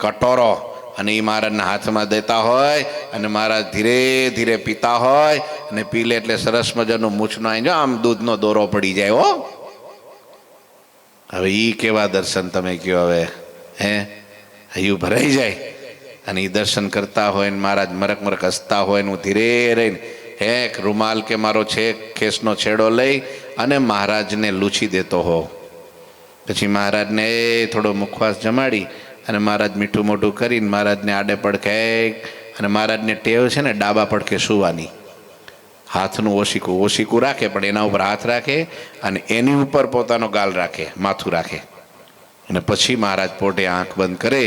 કટોરો, અને એ મહારાજના હાથમાં દેતા હોય, અને મહારાજ ધીરે ધીરે પીતા હોય, અને પી લે એટલે સરસ મજાનું મૂછનો આવી જાય, આમ દૂધનો દોરો પડી જાય. હો, હવે એ કેવા દર્શન તમે કહો, હવે હૈયું ભરાઈ જાય. અને એ દર્શન કરતા હોય ને મહારાજ મરક મરક હસતા હોય ને હું ધીરે રહીને એક રૂમાલ કે મારો છે ખેસનો છેડો લઈ અને મહારાજને લૂછી દેતો હો. પછી મહારાજને થોડો મુખવાસ જમાડી અને મહારાજ મીઠું મોઢું કરીને મહારાજને આડે પડખે, અને મહારાજને ટેવ છે ને ડાબા પડખે સૂવાની, હાથનું ઓશીકું રાખે પણ એના ઉપર હાથ રાખે અને એની ઉપર પોતાનો ગાલ રાખે, માથું રાખે, અને પછી મહારાજ પોતે આંખ બંધ કરે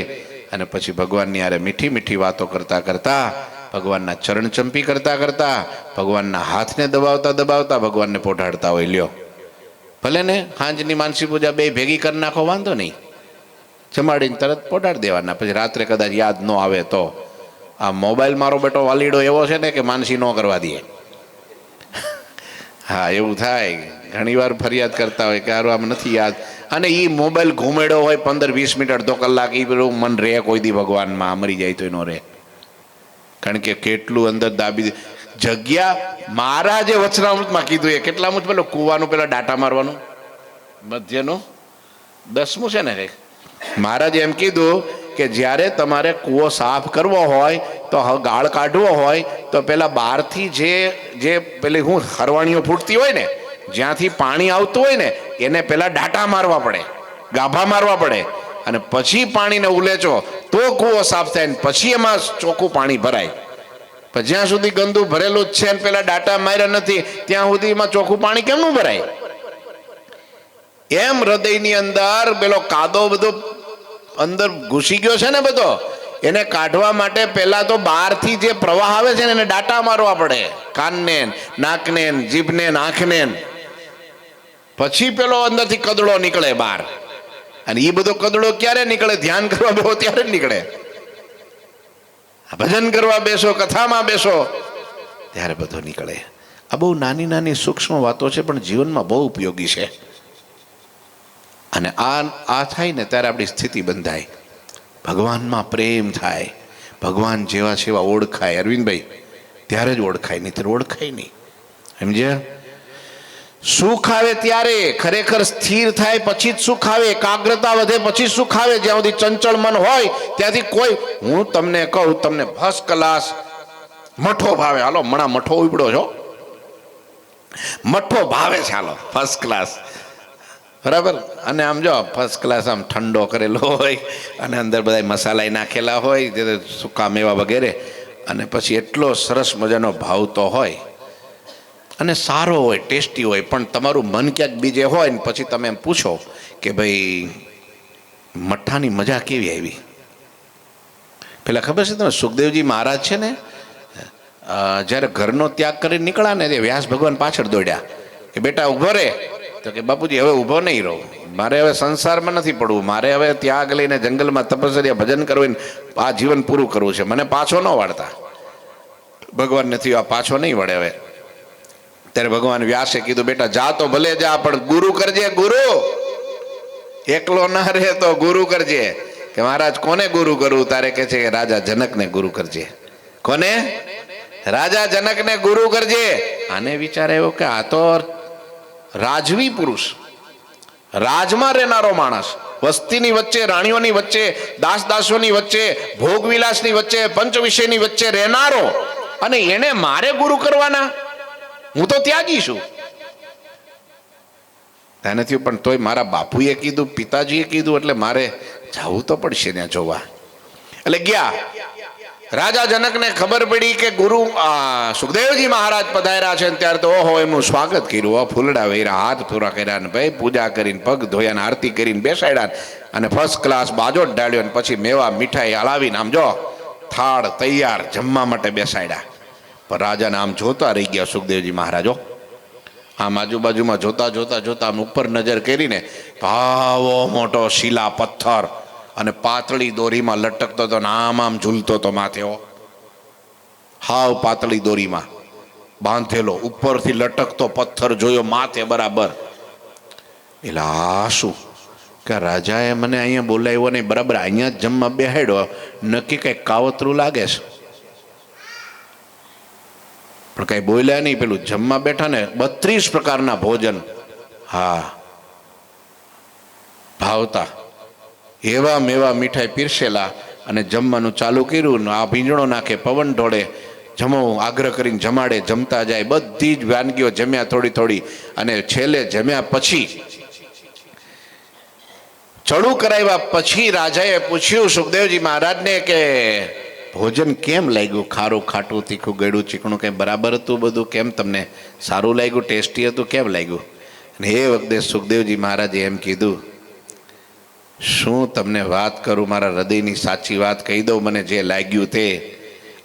અને પછી ભગવાનની હારે મીઠી મીઠી વાતો કરતા કરતા, ભગવાનના ચરણ ચંપી કરતા કરતા, ભગવાનના હાથને દબાવતા દબાવતા ભગવાનને પોઢાડતા હોય. લ્યો ભલે ને સાંજની માનસી પૂજા બે ભેગી કરી નાખો, વાંધો નહીં, જમાડીને તરત પોઢાડી દેવાના. પછી રાત્રે કદાચ યાદ ન આવે તો આ મોબાઈલ મારો બેટો વાલીડો એવો છે ને કે માનસી ન કરવા દે. હા, એવું થાય. ઘણી વાર ફરિયાદ કરતા હોય કે હારું આમ નથી યાદ, અને એ મોબાઈલ ઘૂમેડો હોય 15-20 મિનિટ અડધો કલાક, એ પેલું મન રહે કોઈ દી ભગવાનમાં, મરી જાય તો એનો રહે. કારણ કે કેટલું અંદર દાબી જગ્યા. મહારાજે વચનામૃતમાં કીધું, એ કેટલામું પેલો કૂવાનું પેલા ડાટા મારવાનું મધ્યનું 10મું છે ને કંઈક. મહારાજે એમ કીધું કે જ્યારે તમારે કૂવો સાફ કરવો હોય તો ગાળ કાઢવો હોય તો પેલા બહારથી જે પેલી હરવાણીઓ ફૂટતી હોય ને, જ્યાંથી પાણી આવતું હોય ને એને પેલા ડાટા મારવા પડે, ગાભા મારવા પડે, અને પછી પાણીને ઉલેચો તો કૂવો સાફ થાય ને પછી એમાં ચોખ્ખું પાણી ભરાય. પણ જ્યાં સુધી ગંદુ ભરેલું જ છે ને પેલા ડાટા માર્યા નથી ત્યાં સુધી એમાં ચોખ્ખું પાણી કેમનું ભરાય? એમ હૃદયની અંદર પેલો કાદો બધો અંદર ઘૂસી ગયો છે ને બધો, એને કાઢવા માટે પહેલા તો બહારથી જે પ્રવાહ આવે છે ને એને ડાટા મારવા પડે, કાનને, નાકને, જીભને, આંખને, પછી પેલો અંદરથી કદડો નીકળે બહાર. અને એ બધો કદડો ક્યારે નીકળે? ધ્યાન કરવા બેસો ત્યારે જ નીકળે. ભજન કરવા બેસો, કથામાં બેસો ત્યારે બધો નીકળે. આ બહુ નાની નાની સૂક્ષ્મ વાતો છે પણ જીવનમાં બહુ ઉપયોગી છે. અને આ થાય ને ત્યારે આપણી સ્થિતિ બંધાય, ભગવાનમાં પ્રેમ થાય, ભગવાન જેવા છે એવા ઓળખાય. અરવિંદભાઈ, ત્યારે જ ઓળખાય, નહીં તો ઓળખાય નહીં. સમજ્યા? સુખ આવે ત્યારે ખરેખર સ્થિર થાય પછી જ સુખ આવે, એકાગ્રતા વધે પછી સુખ આવે. જ્યાં સુધી ચંચળ મન હોય ત્યાંથી કોઈ, હું તમને કહું, તમને ફર્સ્ટ ક્લાસ મઠો ભાવે, હાલો મણા મઠો ઉપડો છો, મઠો ભાવે છે, હાલો ફર્સ્ટ ક્લાસ, બરાબર. અને આમ જો ફર્સ્ટ ક્લાસ આમ ઠંડો કરેલો હોય અને અંદર બધા મસાલા નાખેલા હોય, સૂકા મેવા વગેરે, અને પછી એટલો સરસ મજાનો ભાવતો હોય અને સારો હોય, ટેસ્ટી હોય, પણ તમારું મન ક્યાંક બીજે હોય ને પછી તમે એમ પૂછો કે ભાઈ મઠ્ઠાની મજા કેવી આવી? પેલા ખબર છે તમે, સુખદેવજી મહારાજ છે ને જ્યારે ઘરનો ત્યાગ કરીને નીકળ્યા ને, વ્યાસ ભગવાન પાછળ દોડ્યા કે બેટા ઊભો રે. તો કે બાપુજી હવે ઊભો નહીં રહું, મારે હવે સંસારમાં નથી પડવું, મારે હવે ત્યાગ લઈને જંગલમાં તપસ્યા ભજન કરવું, આ જીવન પૂરું કરવું છે, મને પાછો ન વાળતા. ભગવાન નથી, આ પાછો નહીં વળે હવે. ત્યારે ભગવાન વ્યાસે કીધું બેટા જા તો ભલે જા, પણ ગુરુ કરજે, ગુરુ. એકલો ના રહે તો ગુરુ કરજે. કે મહારાજ કોને ગુરુ કરું? તારે કે છે કે રાજા જનકને ગુરુ કરજે. કોને? રાજા જનકને ગુરુ કરજે. આને વિચાર આવ્યો કે આ તો રાજવી પુરુષ, રાજમાં રહેનારો માણસ, વસ્તીની વચ્ચે, રાણીઓની વચ્ચે, દાસ દાસોની વચ્ચે, ભોગવિલાસની વચ્ચે, પંચ વિષયની વચ્ચે રહેનારો, અને એને મારે ગુરુ કરવાના? હું તો ત્યાગી છું. ત્યાં નથી, પણ તોય મારા બાપુએ કીધું, પિતાજીએ કીધું, એટલે મારે જવું તો પડશે ત્યાં જોવા. એટલે ગયા. રાજા જનકને ખબર પડી કે ગુરુ સુખદેવજી મહારાજ પધાર્યા છે. ત્યારે તો ઓહો એમનું સ્વાગત કર્યું, ફૂલડા વેર્યા, હાથ પૂરા કર્યા ને ભાઈ પૂજા કરીને, પગ ધોયા, આરતી કરીને બેસાડ્યા અને ફર્સ્ટ ક્લાસ બાજો ઢાળ્યો. અને પછી મેવા મીઠાઈ હલાવીને આમ જો થાળ તૈયાર જમવા માટે બેસાડ્યા. પણ રાજાને આમ જોતા રહી ગયા સુખદેવજી મહારાજો. આમ આજુબાજુમાં જોતા જોતા જોતા આમ ઉપર નજર કરીને ભાવો મોટો શિલા પથ્થર અને પાતળી દોરીમાં લટકતો હતો, આમ આમ ઝૂલતો હતો માથે, હાવ પાતળી દોરીમાં બાંધેલો ઉપરથી લટકતો પથ્થર જોયો માથે બરાબર. એટલે આ શું કે રાજાએ મને અહીંયા બોલાવ્યો નહીં, બરાબર અહીંયા જ જમવા બેહાડ્યો, નક્કી કંઈક કાવતરું લાગે છે. પણ કઈ બોલ્યા નહીં. પેલું જમવા બેઠા ને 32 પ્રકારના ભોજન, હા ભાવતા એવા મેવા મીઠાઈ પીરસેલા અને જમવાનું ચાલુ કર્યું. આ ભીંજણો નાખે, પવન ઢોળે, જમો આગ્રહ કરીને જમાડે, જમતા જાય. બધી જ વાનગીઓ જમ્યા થોડી થોડી. અને છેલ્લે જમ્યા પછી ચડું કરાવ્યા પછી રાજાએ પૂછ્યું સુખદેવજી મહારાજને કે ભોજન કેમ લાગ્યું? ખારું, ખાટું, તીખું, ગળ્યું, ચીકણું કંઈ બરાબર હતું બધું? કેમ તમને સારું લાગ્યું? ટેસ્ટી હતું? કેમ લાગ્યું? અને એ વખતે સુખદેવજી મહારાજે એમ કીધું, શું તમને વાત કરું, મારા હૃદયની સાચી વાત કહી દઉં, મને જે લાગ્યું તે.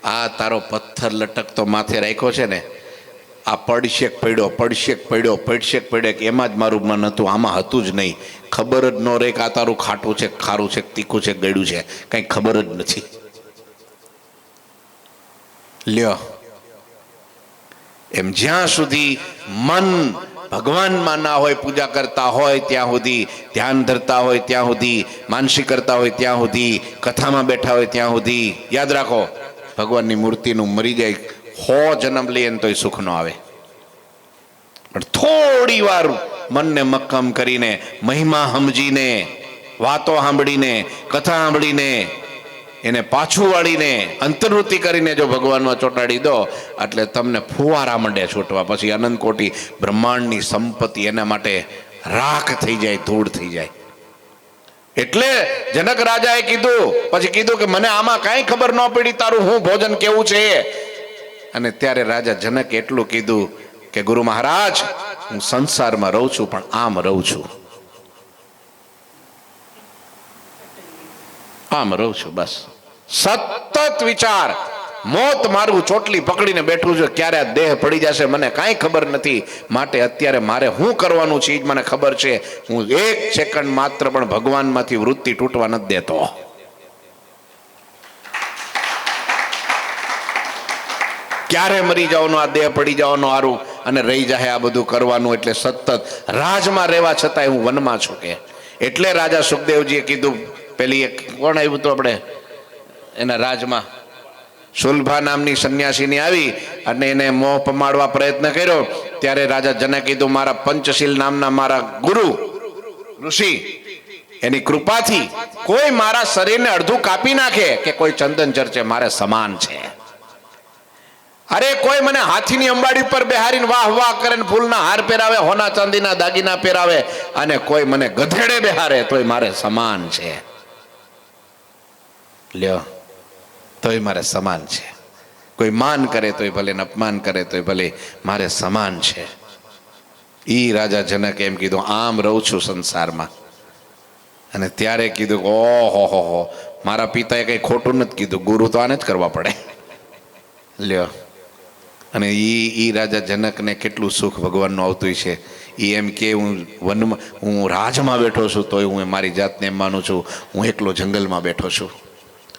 આ તારો પથ્થર લટકતો માથે રાખ્યો છે ને, આ પડશેક પડ્યો, પડશેક પડ્યો, પડશેક પડ્યો, કે એમાં જ મારું મન હતું, આમાં હતું જ નહીં. ખબર જ ન રહે કે આ તારું ખાટું છે, ખારું છે, તીખું છે, ગળ્યું છે, કંઈ ખબર જ નથી. લ્યો, એમ જ્યાં સુધી મન ભગવાનમાં ના હોય, પૂજા કરતા હોય ત્યાં સુધી, ધ્યાન ધરતા હોય ત્યાં સુધી, માનસી કરતા હોય ત્યાં સુધી, કથામાં બેઠા હોય ત્યાં સુધી, યાદ રાખો ભગવાનની મૂર્તિનું મરી જાય 100 જન્મ લઈએ ને તોય સુખ ન આવે. પણ થોડી વાર મનને મક્કમ કરીને, મહિમા સમજીને, વાતો સાંભળીને, કથા સાંભળીને, એને પાછું વાળીને, અંતર્વૃત્તિ કરીને જો ભગવાનમાં ચોંટાડી દો એટલે તમને ફુવારા મંડે છૂટવા. પછી અનંત કોટી બ્રહ્માંડની સંપત્તિ એના માટે રાખ થઈ જાય, ધૂળ થઈ જાય. એટલે જનક રાજાએ કીધું, પછી કીધું કે મને આમાં કાંઈ ખબર ન પડી, તારું હું ભોજન કેવું છે. અને ત્યારે રાજા જનક એટલું કીધું કે ગુરુ મહારાજ, હું સંસારમાં રહું છું પણ આમ રહું છું, આમ રહું છું, બસ સતત વિચાર. મોત મારું ચોટલી પકડીને બેઠું છું, ક્યારે આ દેહ પડી જશે મને કાંઈ ખબર નથી. માટે અત્યારે મારે શું કરવાનું છે એ જ મને ખબર છે. હું 1 સેકન્ડ માત્ર પણ ભગવાનમાંથી વૃત્તિ તૂટવા નથી દેતો. ક્યારે મરી જવાનું, આ દેહ પડી જવાનું હારું અને રહી જાય આ બધું કરવાનું. એટલે સતત રાજમાં રહેવા છતાંય હું વનમાં છું. કે એટલે રાજા સુખદેવજીએ કીધું, પેલી એક કોણ આવ્યું તો આપણે એના રાજમાં સુલભા નામની સંન્યાસીની આવી અને એને મોહ પમાડવા પ્રયત્ન કર્યો. ત્યારે રાજા જનકે કીધું, મારા પંચશીલ નામના મારા ગુરુ ઋષિ એની કૃપાથી કોઈ મારા શરીરને અડધું કાપી નાખે કે કોઈ ચંદન ચર્ચે મારે સમાન છે. અરે કોઈ મને હાથીની અંબાડી પર બેહારીને વાહ વાહ કરે, ફૂલના હાર પહેરાવે, હોના ચાંદીના દાગીના પહેરાવે, અને કોઈ મને ગધેડે બેહારે તોય મારે સમાન છે. લ્યો, તોય મારે સમાન છે. કોઈ માન કરે તોય ભલે, અપમાન કરે તોય ભલે, મારે સમાન છે. ઈ રાજા જનકે એમ કીધું, આમ રહું છું સંસારમાં. અને ત્યારે કીધું, ઓહો હો, મારા પિતાએ કંઈ ખોટું નથી કીધું, ગુરુ તો આને જ કરવા પડે. લ્યો, અને ઈ રાજા જનકને કેટલું સુખ ભગવાનનું આવતું છે. એ એમ કે હું વનમાં, હું રાજમાં બેઠો છું તોય હું મારી જાતને એમ માનું છું હું એકલો જંગલમાં બેઠો છું.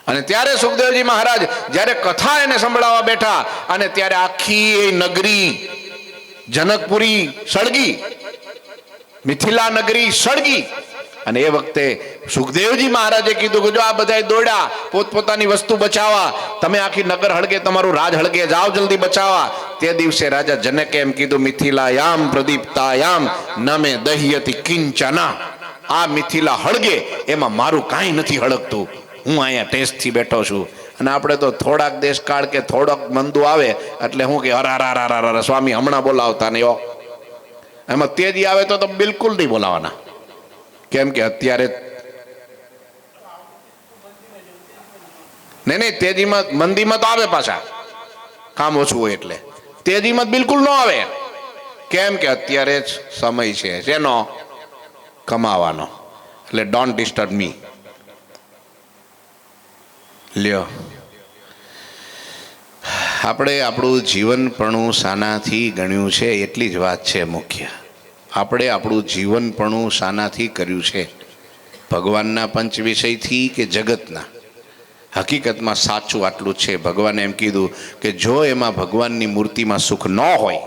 અને ત્યારે સુખદેવજી મહારાજ જ્યારે કથા એને સંભળાવવા બેઠા, અને ત્યારે આખી નગરી જનકપુરી સળગી, મિથિલા નગરી સળગી. અને એ વખતે સુખદેવજી મહારાજે કીધું કે જો આ બધા દોડ્યા પોતપોતાની વસ્તુ બચાવવા, તમે આખી નગર હળગે, તમારું રાજ હળગે, જાઓ જલ્દી બચાવવા. તે દિવસે રાજા જનકે એમ કીધું, મિથિલાયામ પ્રદીપ્તાયામ નમે દહ્યતિ કિંચના. આ મિથિલા હળગે એમાં મારું કાંઈ નથી હળગતું, હું અહીંયા ટેસ્ટથી બેઠો છું. અને આપણે તો થોડાક દેશકાળ કે થોડોક મંદુ આવે એટલે હું કે અરારારારા સ્વામી હમણાં બોલાવતા નહીં. એમાં તેજી આવે તો બિલકુલ નહીં બોલાવાના. કેમ કે અત્યારે નહીં, તેજીમાં મંદીમાં તો આવે પાછા, કામ ઓછું હોય એટલે. તેજીમાં બિલકુલ ન આવે. કેમ કે અત્યારે જ સમય છે શેનો? કમાવાનો. એટલે ડોન્ટ ડિસ્ટર્બ મી. લ્યો, આપણે આપણું જીવનપણું શાનાથી ગણ્યું છે એટલી જ વાત છે મુખ્ય. આપણે આપણું જીવનપણું શાનાથી કર્યું છે? ભગવાનના પંચ વિષયથી કે જગતના? હકીકતમાં સાચું આટલું છે. ભગવાને એમ કીધું કે જો એમાં ભગવાનની મૂર્તિમાં સુખ ન હોય,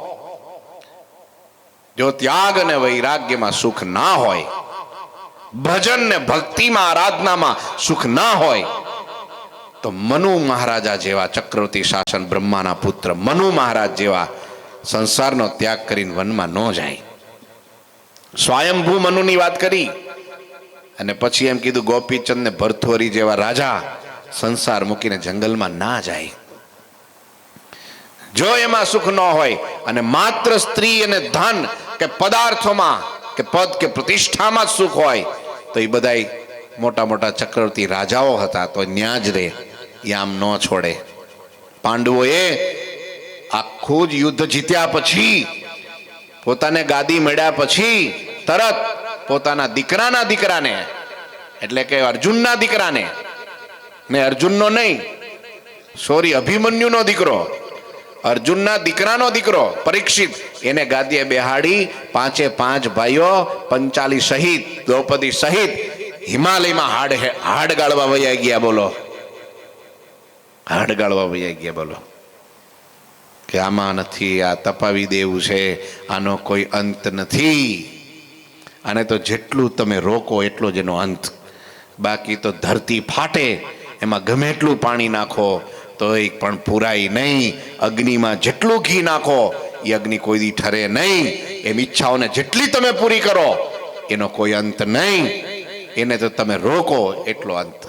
જો ત્યાગ અને વૈરાગ્યમાં સુખ ના હોય, ભજન ને ભક્તિમાં આરાધનામાં સુખ ના હોય, તો મનુ મહારાજા જેવા ચક્રવર્તી શાસન બ્રહ્માના પુત્ર મનુ મહારાજ જેવા સંસારનો ત્યાગ કરીને વનમાં ન જાય. સ્વયંભૂ મનુની વાત કરી અને પછી એમ કીધું ગોપીચંદ ને ભરથોરી જેવા રાજા સંસાર મૂકીને જંગલમાં ના જાય. જો એમાં સુખ ન હોય અને માત્ર સ્ત્રી અને ધન કે પદાર્થોમાં કે પદ કે પ્રતિષ્ઠામાં જ સુખ હોય, તો એ બધાય મોટા મોટા ચક્રવર્તી રાજાઓ હતા તો ન્યા જ રહે, એ આમ ન છોડે. પાંડવોએ આખું જ યુદ્ધ જીત્યા પછી, પોતાને ગાદી મળ્યા પછી તરત પોતાના દીકરાના દીકરાને, એટલે કે અર્જુનના દીકરાને, ને અર્જુનનો નહીં, સોરી, અભિમન્યુનો દીકરો, અર્જુનના દીકરાનો દીકરો પરીક્ષિત, એને ગાદીએ બેહાડી 5 ભાઈઓ 45 શહીદ, દ્રૌપદી સહિત હિમાલયમાં હાડ ગાળવા વયા ગયા. બોલો, હાડ ગાળવા વયા ગયા. બોલો કે આમાં નથી, આ તપાવી દેવું છે, આનો કોઈ અંત નથી. આને તો જેટલું તમે રોકો એટલો જ એનો અંત. બાકી તો ધરતી ફાટે, એમાં ગમે એટલું પાણી નાખો તો એ પણ પુરાય નહીં. અગ્નિમાં જેટલું ઘી નાખો એ અગ્નિ કોઈ દી ઠરે નહીં. એમ ઈચ્છાઓને જેટલી તમે પૂરી કરો એનો કોઈ અંત નહીં. એને તો તમે રોકો એટલો અંત,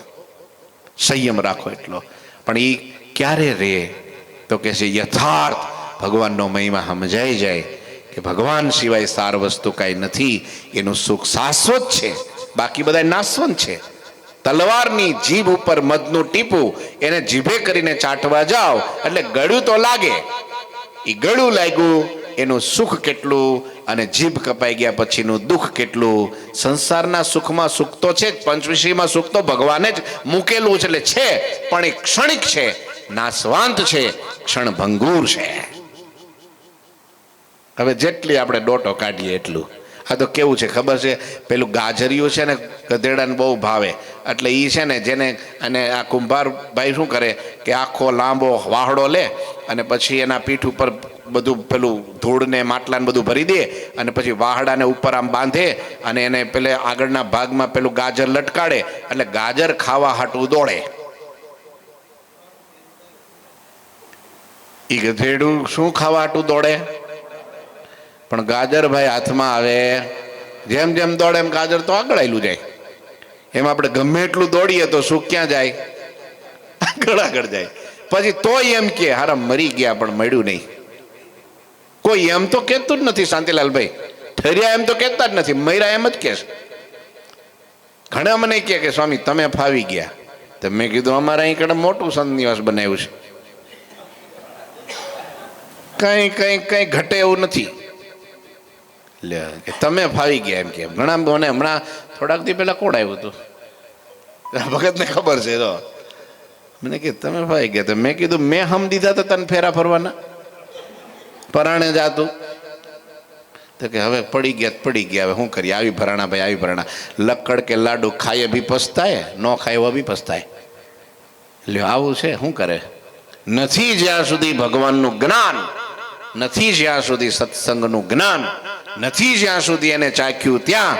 સંયમ રાખો એટલો. પણ એ ક્યારે રહે? તો કે છે યથાર્થ ભગવાનનો મહિમા સમજાઈ જાય કે ભગવાન સિવાય સાર વસ્તુ કાંઈ નથી. એનું સુખ શાશ્વત છે, બાકી બધા નાશવંત છે. તલવારની જીભ ઉપર મધનું ટીપું એને જીભે કરીને ચાટવા જાઓ એટલે ગળ્યું તો લાગે. એ ગળ્યું લાગ્યું એનું સુખ કેટલું અને જીભ કપાઈ ગયા પછીનું દુઃખ કેટલું. સંસારના સુખમાં સુખ તો છે જ, પંચવિષયમાં સુખ તો ભગવાને જ મૂકેલું છે, એટલે છે, પણ એ ક્ષણિક છે, નાશવાંત છે, ક્ષણભંગુર છે. હવે જેટલી આપણે ડોટો કાઢીએ એટલું. આ તો કેવું છે ખબર છે, પેલું ગાજરિયું છે ને ગધેડાને બહુ ભાવે, એટલે એ છે ને જેને, અને આ કુંભાર ભાઈ શું કરે કે આખો લાંબો વાહડો લે અને પછી એના પીઠ ઉપર બધું પેલું ધૂળ ને માટલા ને બધું ભરી દે અને પછી વાહડાને ઉપર આમ બાંધે અને એને પેલે આગળના ભાગમાં પેલું ગાજર લટકાડે, એટલે ગાજર ખાવા હાટું દોડે. એ ગધેડું શું ખાવા હાટું દોડે? પણ ગાજર ભાઈ હાથમાં આવે, જેમ જેમ દોડે એમ ગાજર તો આગળ આવેલું જાય. એમ આપણે ગમે એટલું દોડીએ તો સુખ ક્યાં જાય? આગળ જાય. પછી તોય એમ કે હારા મરી ગયા પણ મળ્યું નહીં. કોઈ એમ તો કહેતું જ નથી શાંતિલાલભાઈ, ઠર્યા એમ તો કહેતા જ નથી, મર્યા એમ જ કે છે. ઘણા મને કે સ્વામી તમે ફાવી ગયા. તો મેં કીધું અમારે અહીં કડે મોટું સંત નિવાસ બનાવ્યું છે, કઈ ઘટે એવું નથી. તમે ફાવી ગયા એમ કે ઘણા મને હમણાં થોડાક દી પહેલા કોડ આવ્યું હતું, ભગત ને ખબર છે. તો મને કે તમે ફાવી ગયા. તો મેં કીધું મેં હમ દીધા તો તને ફેરા ફરવાના, પરાણે જાતું. તો કે હવે પડી ગયા, હવે શું કરીએ? આવી ભરાણા ભાઈ, આવી ભરાણા. લક્કડ કે લાડુ ખાઈએ ભી પસ્તાય, ન ખાય એવા બી પસ્તાય. એટલે આવું છે, શું કરે? નથી જ્યાં સુધી ભગવાનનું જ્ઞાન, નથી જ્યાં સુધી સત્સંગનું જ્ઞાન, નથી જ્યાં સુધી એને ચાખ્યું ત્યાં,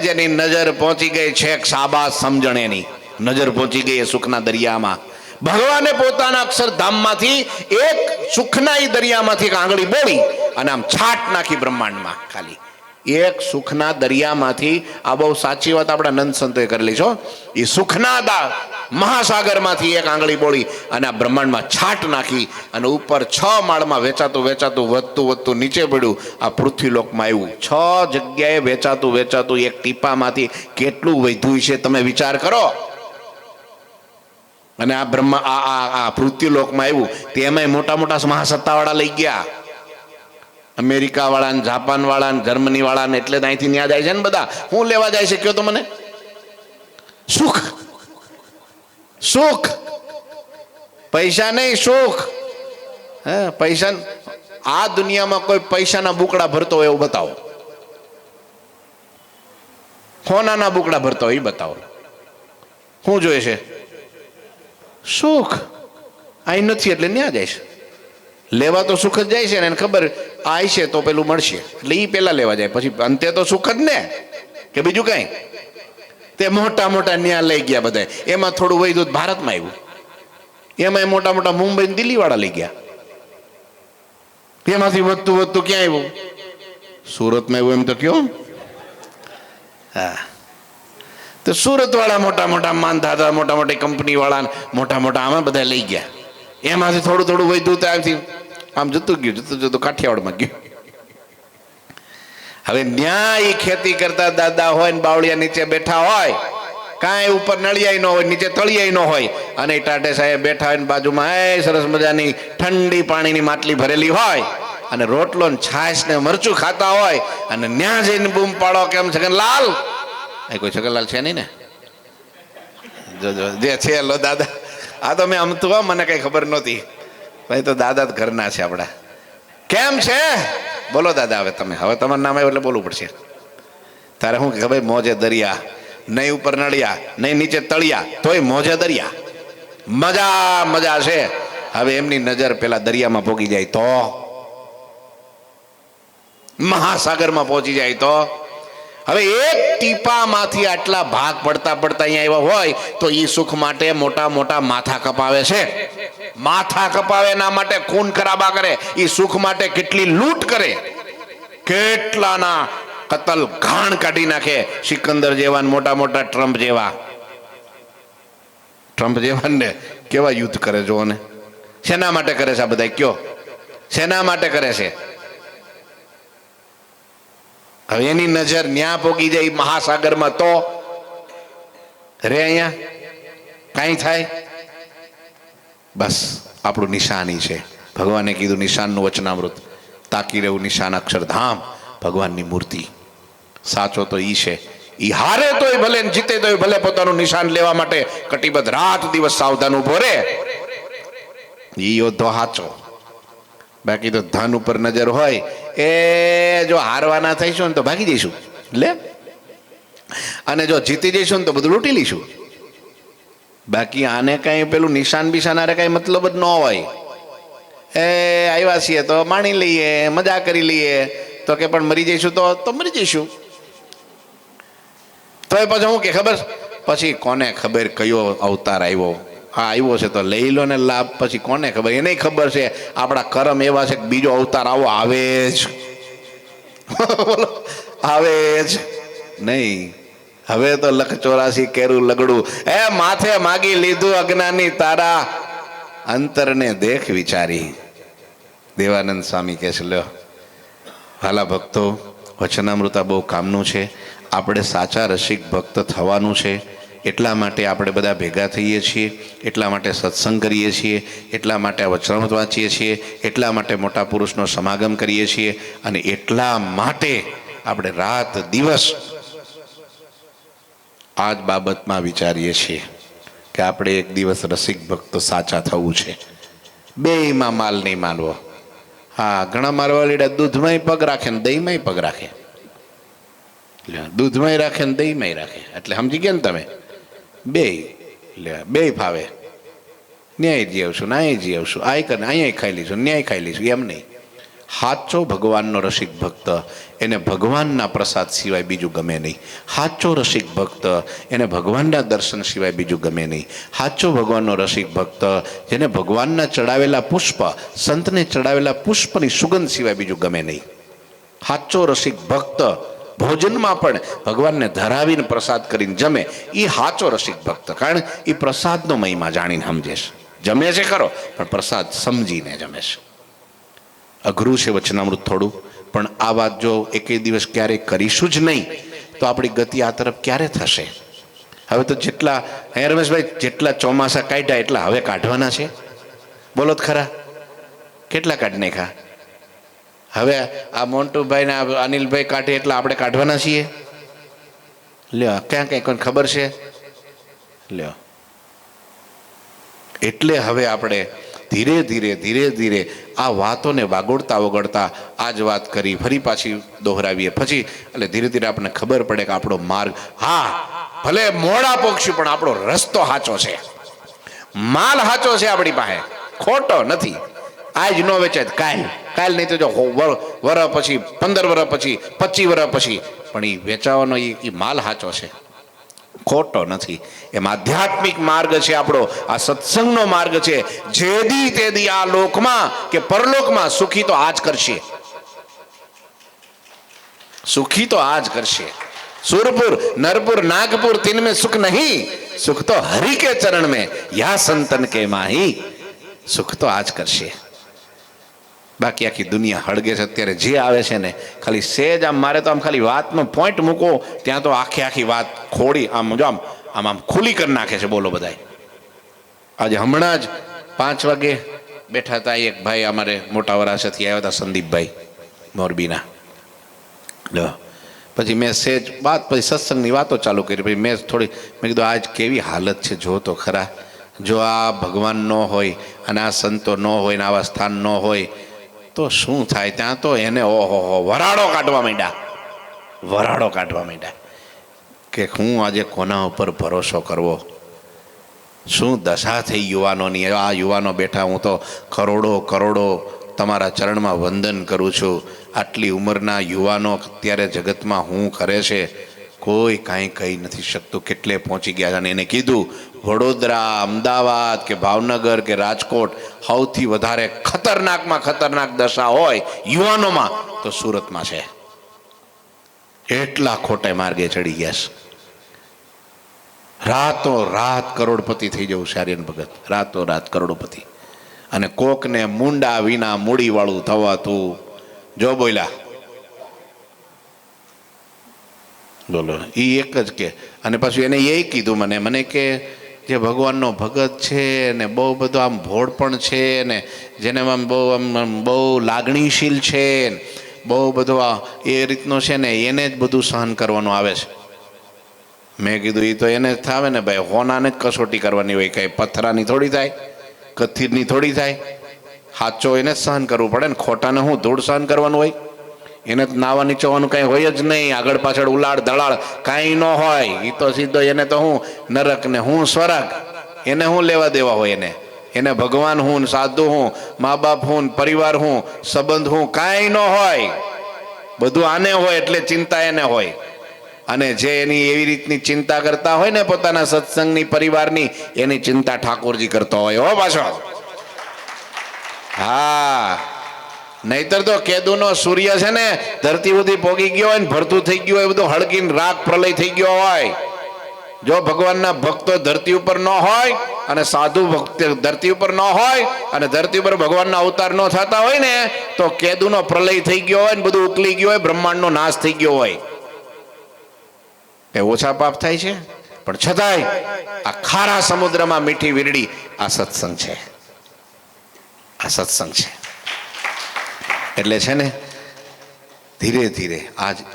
જેની નજર પહોંચી ગઈ છે શાબાશ સમજણેની નજર પહોંચી ગઈ સુખના દરિયામાં. ભગવાને પોતાના અક્ષરધામમાંથી એક સુખના દરિયામાંથી આંગળી બોળી અને આમ છાટ નાખી બ્રહ્માંડમાં ખાલી. એક સુખના દરિયામાંથી, આ બહુ સાચી વાત આપણા નંદ સંતોએ કરેલી છો, એ સુખના મહાસાગરમાંથી એક આંગળી બોળી અને આ બ્રહ્માંડમાં છાટ નાખી અને ઉપર 6 માળમાં વેચાતું વેચાતું વધતું વધતું નીચે પડ્યું, આ પૃથ્વીલોકમાં આવ્યું. 6 જગ્યાએ વેચાતું વેચાતું એક ટીપામાંથી કેટલું વધ્યું છે તમે વિચાર કરો. અને આ બ્રહ્મા આ પૃથ્વીલોકમાં આવ્યું તેમાંય મોટા મોટા મહાસત્તાવાળા લઈ ગયા, અમેરિકા વાળા ને જાપાન વાળા ને જર્મની વાળા ને. એટલે અહીંથી ન્યા જાય છે ને બધા. શું લેવા જાય છે કયો તો મને? સુખ. સુખ, પૈસા નહીં, સુખ. હે, પૈસા આ દુનિયામાં કોઈ પૈસાના બુકડા ભરતો હોય એવું બતાવો, સોનાના બુકડા ભરતો હોય એ બતાવો. શું જોઈએ છે? સુખ. અહીં નથી એટલે ન્યા જાય છે. લેવા તો સુખ જ જાય છે ને, એને ખબર આ છે તો પેલું મળશે એટલે એ પેલા લેવા જાય, પછી અંતે તો સુખ જ ને, કે બીજું કઈ? તે મોટા મોટા ન્યા લઈ ગયા બધા. એમાં થોડું વધ્યું ભારતમાં આવ્યું, એમાં મોટા મોટા મુંબઈ દિલ્હી વાળા લઈ ગયા. એમાંથી વધતું વધતું ક્યાં આવ્યું? સુરતમાં આવ્યું એમ તો કયો. હા, તો સુરત વાળા મોટા મોટા માનધાતા, મોટા મોટી કંપની વાળા, મોટા મોટા આમાં બધા લઈ ગયા. એમાંથી થોડું થોડું વધ્યું તો આવતી આમ જતું ગયું, જતું જતું કાઠિયાવાડમાં ગયું. હવે ન્યાય ખેતી કરતા દાદા હોય ને બાવળિયા નીચે બેઠા હોય, કાંઈ ઉપર નળિયાય ન હોય, નીચે તળિયાય ન હોય, અને ટાટે સાહેબ બેઠા હોય ને બાજુમાં એ સરસ મજાની ઠંડી પાણીની માટલી ભરેલી હોય અને રોટલો ને છાશ ને મરચું ખાતા હોય, અને ન્યા જઈને બૂમ પાડો કેમ છગનલાલ. એ કોઈ છગનલાલ છે નહીં ને? જે છે લો દાદા, આ તો મેં અમતું હો, મને કઈ ખબર નહોતી ભાઈ. તો દાદા જ ઘરના છે આપણા. કેમ છે બોલો દાદા? હવે તમે, હવે તમારું નામ આવ્યું એટલે બોલવું પડશે. તારે શું કે ભાઈ મોજે દરિયા, નહીં ઉપર નળિયા, નહીં નીચે તળિયા, તોય મોજે દરિયા, મજા મજા છે. હવે એમની નજર પેલા દરિયામાં પહોંચી જાય તો, મહાસાગરમાં પહોંચી જાય તો, હવે એક ટીપામાંથી આટલા ભાગ પડતા પડતા અહીંયા આવ્યા હોય તો એ સુખ માટે મોટા મોટા માથા કપાવે છે. માથા કપાવે એના માટે ખૂન ખરાબા કરે, એ સુખ માટે કેટલી લૂંટ કરે, કેટલાના કતલ ઘાણ કાઢી નાખે. સિકંદર જેવા, મોટા મોટા ટ્રમ્પ જેવા ને કેવા યુદ્ધ કરે જો ને. શેના માટે કરે છે આ બધા કયો? શેના માટે કરે છે? હવે એની નજર ન્યા પોગી જાય મહાસાગરમાં તો રે અહીંયા કાંઈ થાય? બસ આપણું નિશાની છે. ભગવાને કીધું નિશાનનું વચનામૃત, તાકી રહેવું નિશાન અક્ષરધામ, ભગવાનની મૂર્તિ. સાચો તો ઈ છે. ઈ હારે તોય ભલે ને જીતે તોય ભલે પોતાનું નિશાન લેવા માટે કટિબદ્ધ રાત દિવસ સાવધાન ઉભો રે. ઈ યોદ્ધો હાચો. બાકી તો ધન ઉપર નજર હોય, એ જો હારવાના થઈશું ને તો ભાગી જઈશું લે, અને જો જીતી જઈશું ને તો બધું લૂંટી લઈશું. બાકી આને કઈ પેલું નિશાન બિશાન આરે કઈ મતલબ જ ન હોય. એ આવ્યા છીએ તો માણી લઈએ, મજા કરી લઈએ, તો કે પણ મરી જઈશું તો મરી જઈશું. તો એ પછી હું કે ખબર, પછી કોને ખબર કયો અવતાર આવ્યો, આ આવ્યો છે તો લઈ લો ને લાભ. પછી કોને ખબર? એને ખબર છે આપણા કરમ એવા છે કે બીજો અવતાર આવો આવે જ બોલો, આવે જ નહીં. હવે તો 184 કેરું લગડું એ માથે માગી લીધું અજ્ઞાની તારા, અંતરને દેખ વિચારી. દેવાનંદ સ્વામી કહે છે, લ્યો હાલા ભક્તો, વચનામૃતા બહુ કામનું છે. આપણે સાચા રસિક ભક્ત થવાનું છે. એટલા માટે આપણે બધા ભેગા થઈએ છીએ, એટલા માટે સત્સંગ કરીએ છીએ, એટલા માટે વચનામૃત વાંચીએ છીએ, એટલા માટે મોટા પુરુષનો સમાગમ કરીએ છીએ, અને એટલા માટે આપણે રાત દિવસ આ જ બાબતમાં વિચારીએ છીએ કે આપણે એક દિવસ રસિક ભક્તો સાચા થવું છે. બેયમાં માલ નહીં માનવો. હા, ઘણા મારવા લીડા દૂધમાંય પગ રાખે ને દહીંમાંય પગ રાખે, દૂધમાંય રાખે ને દહીંમાંય રાખે. એટલે સમજી ગયા ને તમે? બે ફાવે. ન્યાય જી આવશું ને અહીંયા જી આવશું, આ કરે અહીંયા ખાઈ લઈશું, ન્યાય ખાઈ લઈશું, એમ નહીં. સાચો ભગવાનનો રસિક ભક્ત, એને ભગવાનના પ્રસાદ સિવાય બીજું ગમે નહીં. સાચો રસિક ભક્ત, એને ભગવાનના દર્શન સિવાય બીજું ગમે નહીં. સાચો ભગવાનનો રસિક ભક્ત, જેને ભગવાનના ચડાવેલા પુષ્પ, સંતને ચડાવેલા પુષ્પની સુગંધ સિવાય બીજું ગમે નહીં. સાચો રસિક ભક્ત ભોજનમાં પણ ભગવાનને ધરાવીને પ્રસાદ કરીને જમે એ સાચો રસિક ભક્ત. કારણ એ પ્રસાદનો મહિમા જાણીને સમજે છે. જમે છે ખરો પણ પ્રસાદ સમજીને જમે છે. અઘરું છે વચનામૃત થોડું, પણ આ વાત જો એકેય દિવસ ક્યારેય કરીશું જ નહીં તો આપણી ગતિ આ તરફ ક્યારે થશે? હવે તો જેટલા રમેશભાઈ જેટલા ચોમાસા કાઢ્યા એટલા હવે કાઢવાના છે. બોલો જ ખરા, કેટલા કાઢી નાખ્યા? હવે આ મોન્ટુભાઈ ને અનિલભાઈ કાઢે એટલા આપણે કાઢવાના છીએ. લ્યો ક્યાં કઈ કોઈ ખબર છે? લ્યો એટલે હવે આપણે ધીરે ધીરે ધીરે ધીરે આ વાતોને વાગોળતા વગોળતા આ જ વાત કરી ફરી પાછી દોહરાવીએ પછી એટલે ધીરે ધીરે આપણને ખબર પડે કે આપણો માર્ગ, હા ભલે મોડા પોક્ષી પણ આપણો રસ્તો સાચો છે, માલ સાચો છે આપણી પાસે, ખોટો નથી. આજ ન વેચાય કાલ નહીં તો જો વરસ પછી 15 વર્ષ પછી 25 વર્ષ પછી પણ એ વેચાવાનો એ માલ સાચો છે, ખોટો નથી. એમ આધ્યાત્મિક માર્ગ છે આપણો, આ સત્સંગનો માર્ગ છે. જેદી તેદી આ લોકમાં કે પરલોકમાં સુખી તો આજ કરશે, સુખી તો આજ કરશે. સુરપુર नरपुर नागपुर तीन में सुख नहीं, सुख तो हरि के चरण में या संतन के माही, सुख तो आज करશે. બાકી આખી દુનિયા હળગે છે અત્યારે જે આવે છે ને ખાલી સેજ આમ મારે તો આમ ખાલી વાતનો પોઈન્ટ મૂકો ત્યાં તો આખી વાત ખોડી આમ જો આમ આમ આમ ખુલ્લી કરી નાખે છે. બોલો બધાય. આજે હમણાં જ 5 વાગે બેઠા હતા એક ભાઈ અમારે મોટા વરાછથી આવ્યા હતા, સંદીપભાઈ મોરબીના. પછી મેં સેજ વાત પછી સત્સંગની વાતો ચાલુ કરી. પછી મેં કીધું આજ કેવી હાલત છે જો તો ખરા. જો આ ભગવાન ન હોય અને આ સંતો ન હોય ને આવા સ્થાન ન હોય તો શું થાય? ત્યાં તો એને ઓહો વરાળો કાઢવા માંડ્યા કે હું આજે કોના ઉપર ભરોસો કરવો? શું દશા થઈ યુવાનોની. આ યુવાનો બેઠા, હું તો કરોડો તમારા ચરણમાં વંદન કરું છું. આટલી ઉંમરના યુવાનો અત્યારે જગતમાં હું કરે છે કોઈ કાંઈ કહી નથી શકતું. કેટલે પહોંચી ગયા. અને એને કીધું વડોદરા, અમદાવાદ કે ભાવનગર કે રાજકોટ સૌથી વધારે ખતરનાકમાં ખતરનાક દશા હોય યુવાનોમાં તો સુરતમાં છે. એટલા ખોટે માર્ગે ચડી ગયા છે. રાતો રાત કરોડપતિ થઈ જવું છે આર્યન ભગત, રાતો રાત કરોડપતિ. અને કોકને મુંડા વિના મૂડી વાળું થવાતું. જો બોલ્યા બોલો એ એક જ કે. અને પાછું એને એ કીધું મને કે જે ભગવાનનો ભગત છે ને બહુ બધો આમ ભોળ પણ છે ને જેને આમ બહુ લાગણીશીલ છે, બહુ બધો એ રીતનો છે ને એને જ બધું સહન કરવાનું આવે છે. મેં કીધું એ તો એને જ થાવે ને ભાઈ, હોનાને જ કસોટી કરવાની હોય, કાંઈ પથ્થરાની થોડી થાય, કથિરની થોડી થાય. સાચો એને જ સહન કરવું પડે ને, ખોટાને હું ધૂળ સહન કરવાનું હોય? એને નાવા નીચવાનું કાંઈ હોય જ નહીં. આગળ પાછળ ઉલાડ દલાળ કાંઈ ન હોય. એ તો સીધો એને તો હું નરક ને હું સ્વર્ગ, એને હું લેવા દેવા હોય? એને ભગવાન હું, સાધુ હું, મા બાપ હું, પરિવાર હું, સંબંધ હું કાંઈ ન હોય. બધું આને હોય એટલે ચિંતા એને હોય. અને જે એની એવી રીતની ચિંતા કરતા હોય ને પોતાના સત્સંગની, પરિવારની, એની ચિંતા ઠાકોરજી કરતો હોય હો પાછો. હા, નહીતર તો કેદુનો સૂર્ય છે ને ધરતી સુધી પોગી ગયો હોય ને ભરતું થઈ ગયું હોય, બધું હળગીને રાગ પ્રલય થઈ ગયો હોય. જો ભગવાનના ભક્તો ધરતી ઉપર ન હોય અને સાધુ ભક્ત ધરતી ઉપર ન હોય અને ધરતી ઉપર ભગવાનના અવતાર ન થતા હોય ને તો કેદુનો પ્રલય થઈ ગયો હોય ને બધું ઉકલી ગયો હોય, બ્રહ્માંડનો નાશ થઈ ગયો હોય. એ ઓછા પાપ થાય છે પણ છતાંય આ ખારા સમુદ્રમાં મીઠી વીરડી આ સત્સંગ છે, આ સત્સંગ છે. એટલે છે ને ધીરે ધીરે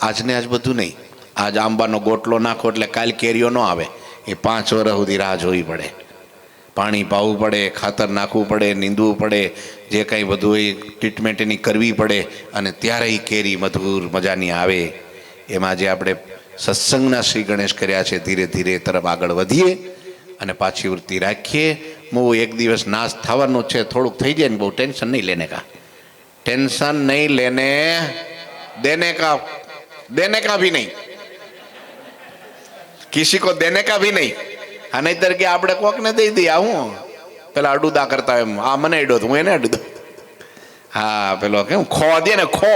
આજને આજ બધું નહીં. આજ આંબાનો ગોટલો નાખો એટલે કાલ કેરીઓ ન આવે. એ 5 વર્ષ સુધી રાહ જોવી પડે, પાણી પાવું પડે, ખાતર નાખવું પડે, નીંદવું પડે, જે કાંઈ બધું એ ટ્રીટમેન્ટ એની કરવી પડે અને ત્યારે એ કેરી મધુર મજાની આવે. એમાં જે આપણે સત્સંગના શ્રી ગણેશ કર્યા છે, ધીરે ધીરે તરફ આગળ વધીએ અને પાછી વૃત્તિ રાખીએ. હું એક દિવસ નાશ થવાનું છે, થોડુંક થઈ જાય ને બહુ ટેન્શન નહીં લેને કા, ટેન્શન નહીં લેને, देने का भी नहीं, किसी को देने का भी नहीं. આ નહીતર કે આપણે કોકને દઈ દઈએ. હું પેલા અડુદા કરતા એમ, આ મને અડ્યો હું એને અડુદો. હા પેલો કેમ ખો દે ને ખો,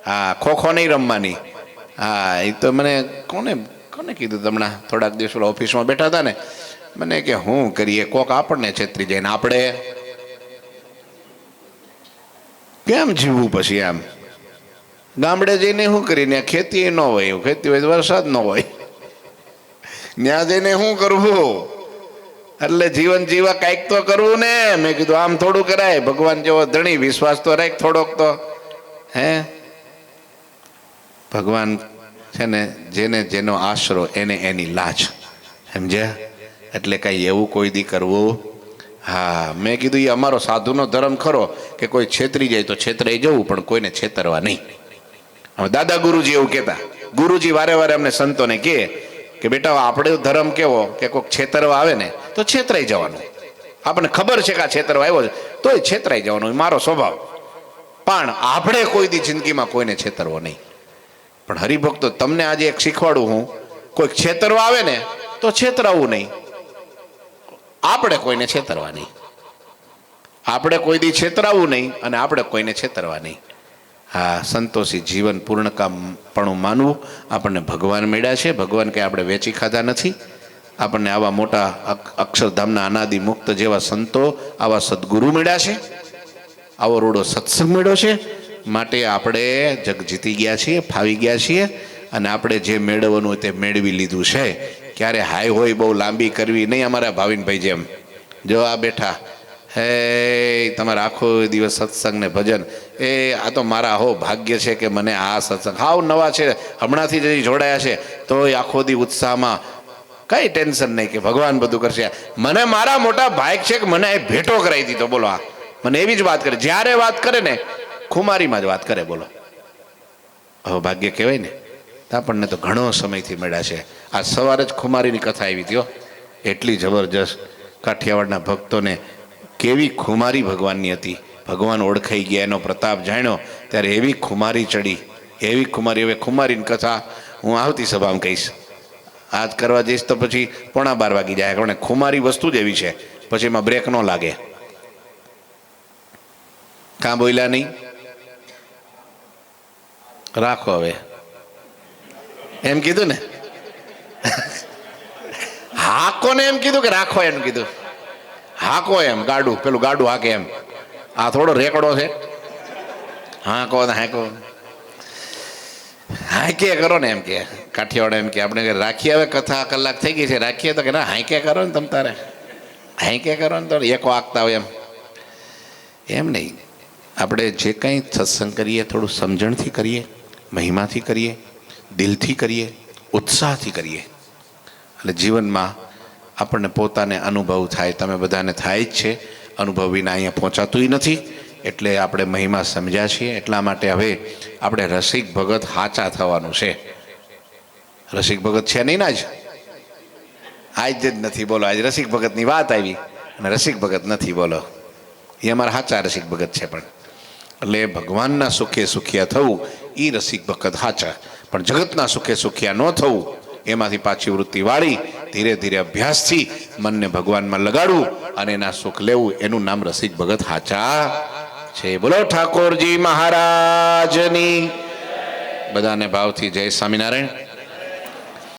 હા, ખોખો નહીં રમવાની. હા, એ તો મને કોને કોને કીધું હમણાં થોડાક દિવસ ઓફિસમાં બેઠા હતા ને, મને કે હું કરીએ, કોક આપણને છેતરી જાય ને આપણે કેમ જીવવું પછી આમ. ગામડે જઈને શું કરીને, ખેતી ન હોય, ખેતી હોય તો વરસાદ ન હોય, ત્યાં જઈને શું કરવું, એટલે જીવન જીવા કાંઈક તો કરવું ને. મેં કીધું આમ થોડું કરાય, ભગવાન જેવો ધણી વિશ્વાસ તો રાખ થોડોક તો. હે, ભગવાન છે ને, જેને જેનો આશરો એને એની લાજ, સમજ્યા? એટલે કાંઈ એવું કોઈ દી કરવું. હા, મેં કીધું એ અમારો સાધુનો ધર્મ ખરો કે કોઈ છેતરી જાય તો છેતરાઈ જવું, પણ કોઈને છેતરવા નહીં. હવે દાદા ગુરુજી એવું કહેતા, ગુરુજી વારે વારે અમને સંતોને કહે કે બેટા આપણે ધર્મ કેવો કે કોઈક છેતરવા આવે ને તો છેતરાઈ જવાનું. આપણને ખબર છે કે આ છેતરવા આવ્યો છે તોય છેતરાઈ જવાનું, મારો સ્વભાવ. પણ આપણે કોઈ દી જિંદગીમાં કોઈને છેતરવો નહીં. પણ હરિભક્તો તમને આજે એક શીખવાડું હું, કોઈક છેતરવા આવે ને તો છેતરાવું નહીં, આપણે કોઈને છેતરવા નહીં. આપણે કોઈ દી છેતરાવું નહીં અને આપણે કોઈને છેતરવા નહીં. હા, સંતોષી જીવન પૂર્ણકામપણું માનવું. આપણને ભગવાન મળ્યા છે, ભગવાન કંઈ આપણે વેચી ખાધા નથી. આપણને આવા મોટા અક્ષરધામના અનાદિ મુક્ત જેવા સંતો, આવા સદગુરુ મળ્યા છે, આવો રૂડો સત્સંગ મળ્યો છે. માટે આપણે જગ જીતી ગયા છીએ, ફાવી ગયા છીએ, અને આપણે જે મેળવવાનું હોય તે મેળવી લીધું છે. ક્યારે હાય હોય બહુ લાંબી કરવી નહીં. અમારા ભાવિનભાઈ જેમ જો આ બેઠા, હે તમારે આખો દિવસ સત્સંગ ને ભજન, એ આ તો મારા હો ભાગ્ય છે કે મને આ સત્સંગ હાવ નવા છે, હમણાંથી જ જોડાયા છે, તો આખો દી ઉત્સાહમાં, કઈ ટેન્શન નહીં કે ભગવાન બધું કરશે. મને મારા મોટા ભાગ છે કે મને ભેટો કરાવી દીધો. બોલો, આ મને એવી જ વાત કરે, જ્યારે વાત કરે ને ખુમારીમાં જ વાત કરે. બોલો, હવે ભાગ્ય કહેવાય ને. આપણને તો ઘણો સમયથી મળ્યા છે. આ સવારે જ ખુમારીની કથા આવી હતી, એટલી જબરજસ્ત. કાઠિયાવાડના ભક્તોને કેવી ખુમારી ભગવાનની હતી. ભગવાન ઓળખાઈ ગયા, એનો પ્રતાપ જાણ્યો ત્યારે એવી ખુમારી ચડી, એવી ખુમારી. હવે ખુમારીની કથા હું આવતી સભામાં કહીશ. આજ કરવા જઈશ તો પછી 11:15 વાગી જાય, કારણ ખુમારી વસ્તુ જ એવી છે, પછી એમાં બ્રેક ન લાગે. કાં બોલ્યા નહીં? રાખો હવે, એમ કીધું ને. હાકો ને એમ કીધું કે રાખો એમ કીધું? હાકો એમ, ગાડું પેલું ગાડું હાકે એમ. આ થોડો રેકડો છે. હાકો હાકો હાંકે કરો ને એમ કે કાઠિયાવાડ એમ કે આપણે રાખીએ. હવે કથા કલાક થઈ ગઈ છે, રાખીએ તો કે ના હાંકે કરો ને તમ તારે, હાંકે કરો ને તો એકો હાંકતા હોય એમ નહીં. આપણે જે કંઈ સત્સંગ કરીએ થોડું સમજણથી કરીએ, મહિમાથી કરીએ, દિલથી કરીએ, ઉત્સાહથી કરીએ, એટલે જીવનમાં આપણને પોતાને અનુભવ થાય. તમે બધાને થાય જ છે, અનુભવ વિના અહીંયા પહોંચાતું નથી. એટલે આપણે મહિમા સમજ્યા છીએ. એટલા માટે હવે આપણે રસિક ભગત હાચા થવાનું છે. રસિક ભગત છે નહીં ને આજ જ નથી. બોલો, આજ રસિક ભગતની વાત આવી અને રસિક ભગત નથી. બોલો, એ અમારા હાચા રસિક ભગત છે. પણ એટલે ભગવાનના સુખે સુખિયા થવું એ રસિક ભગત હાચા. પણ જગતના સુખે સુખિયા ન થવું, એમાંથી પાછી વૃત્તિ વાળી ધીરે ધીરે અભ્યાસથી મનને ભગવાનમાં લગાડવું અને એના સુખ લેવું, એનું નામ રસિક ભગત હાચા છે. બોલો ઠાકોરજી મહારાજની. બધાને ભાવથી જય સ્વામિનારાયણ.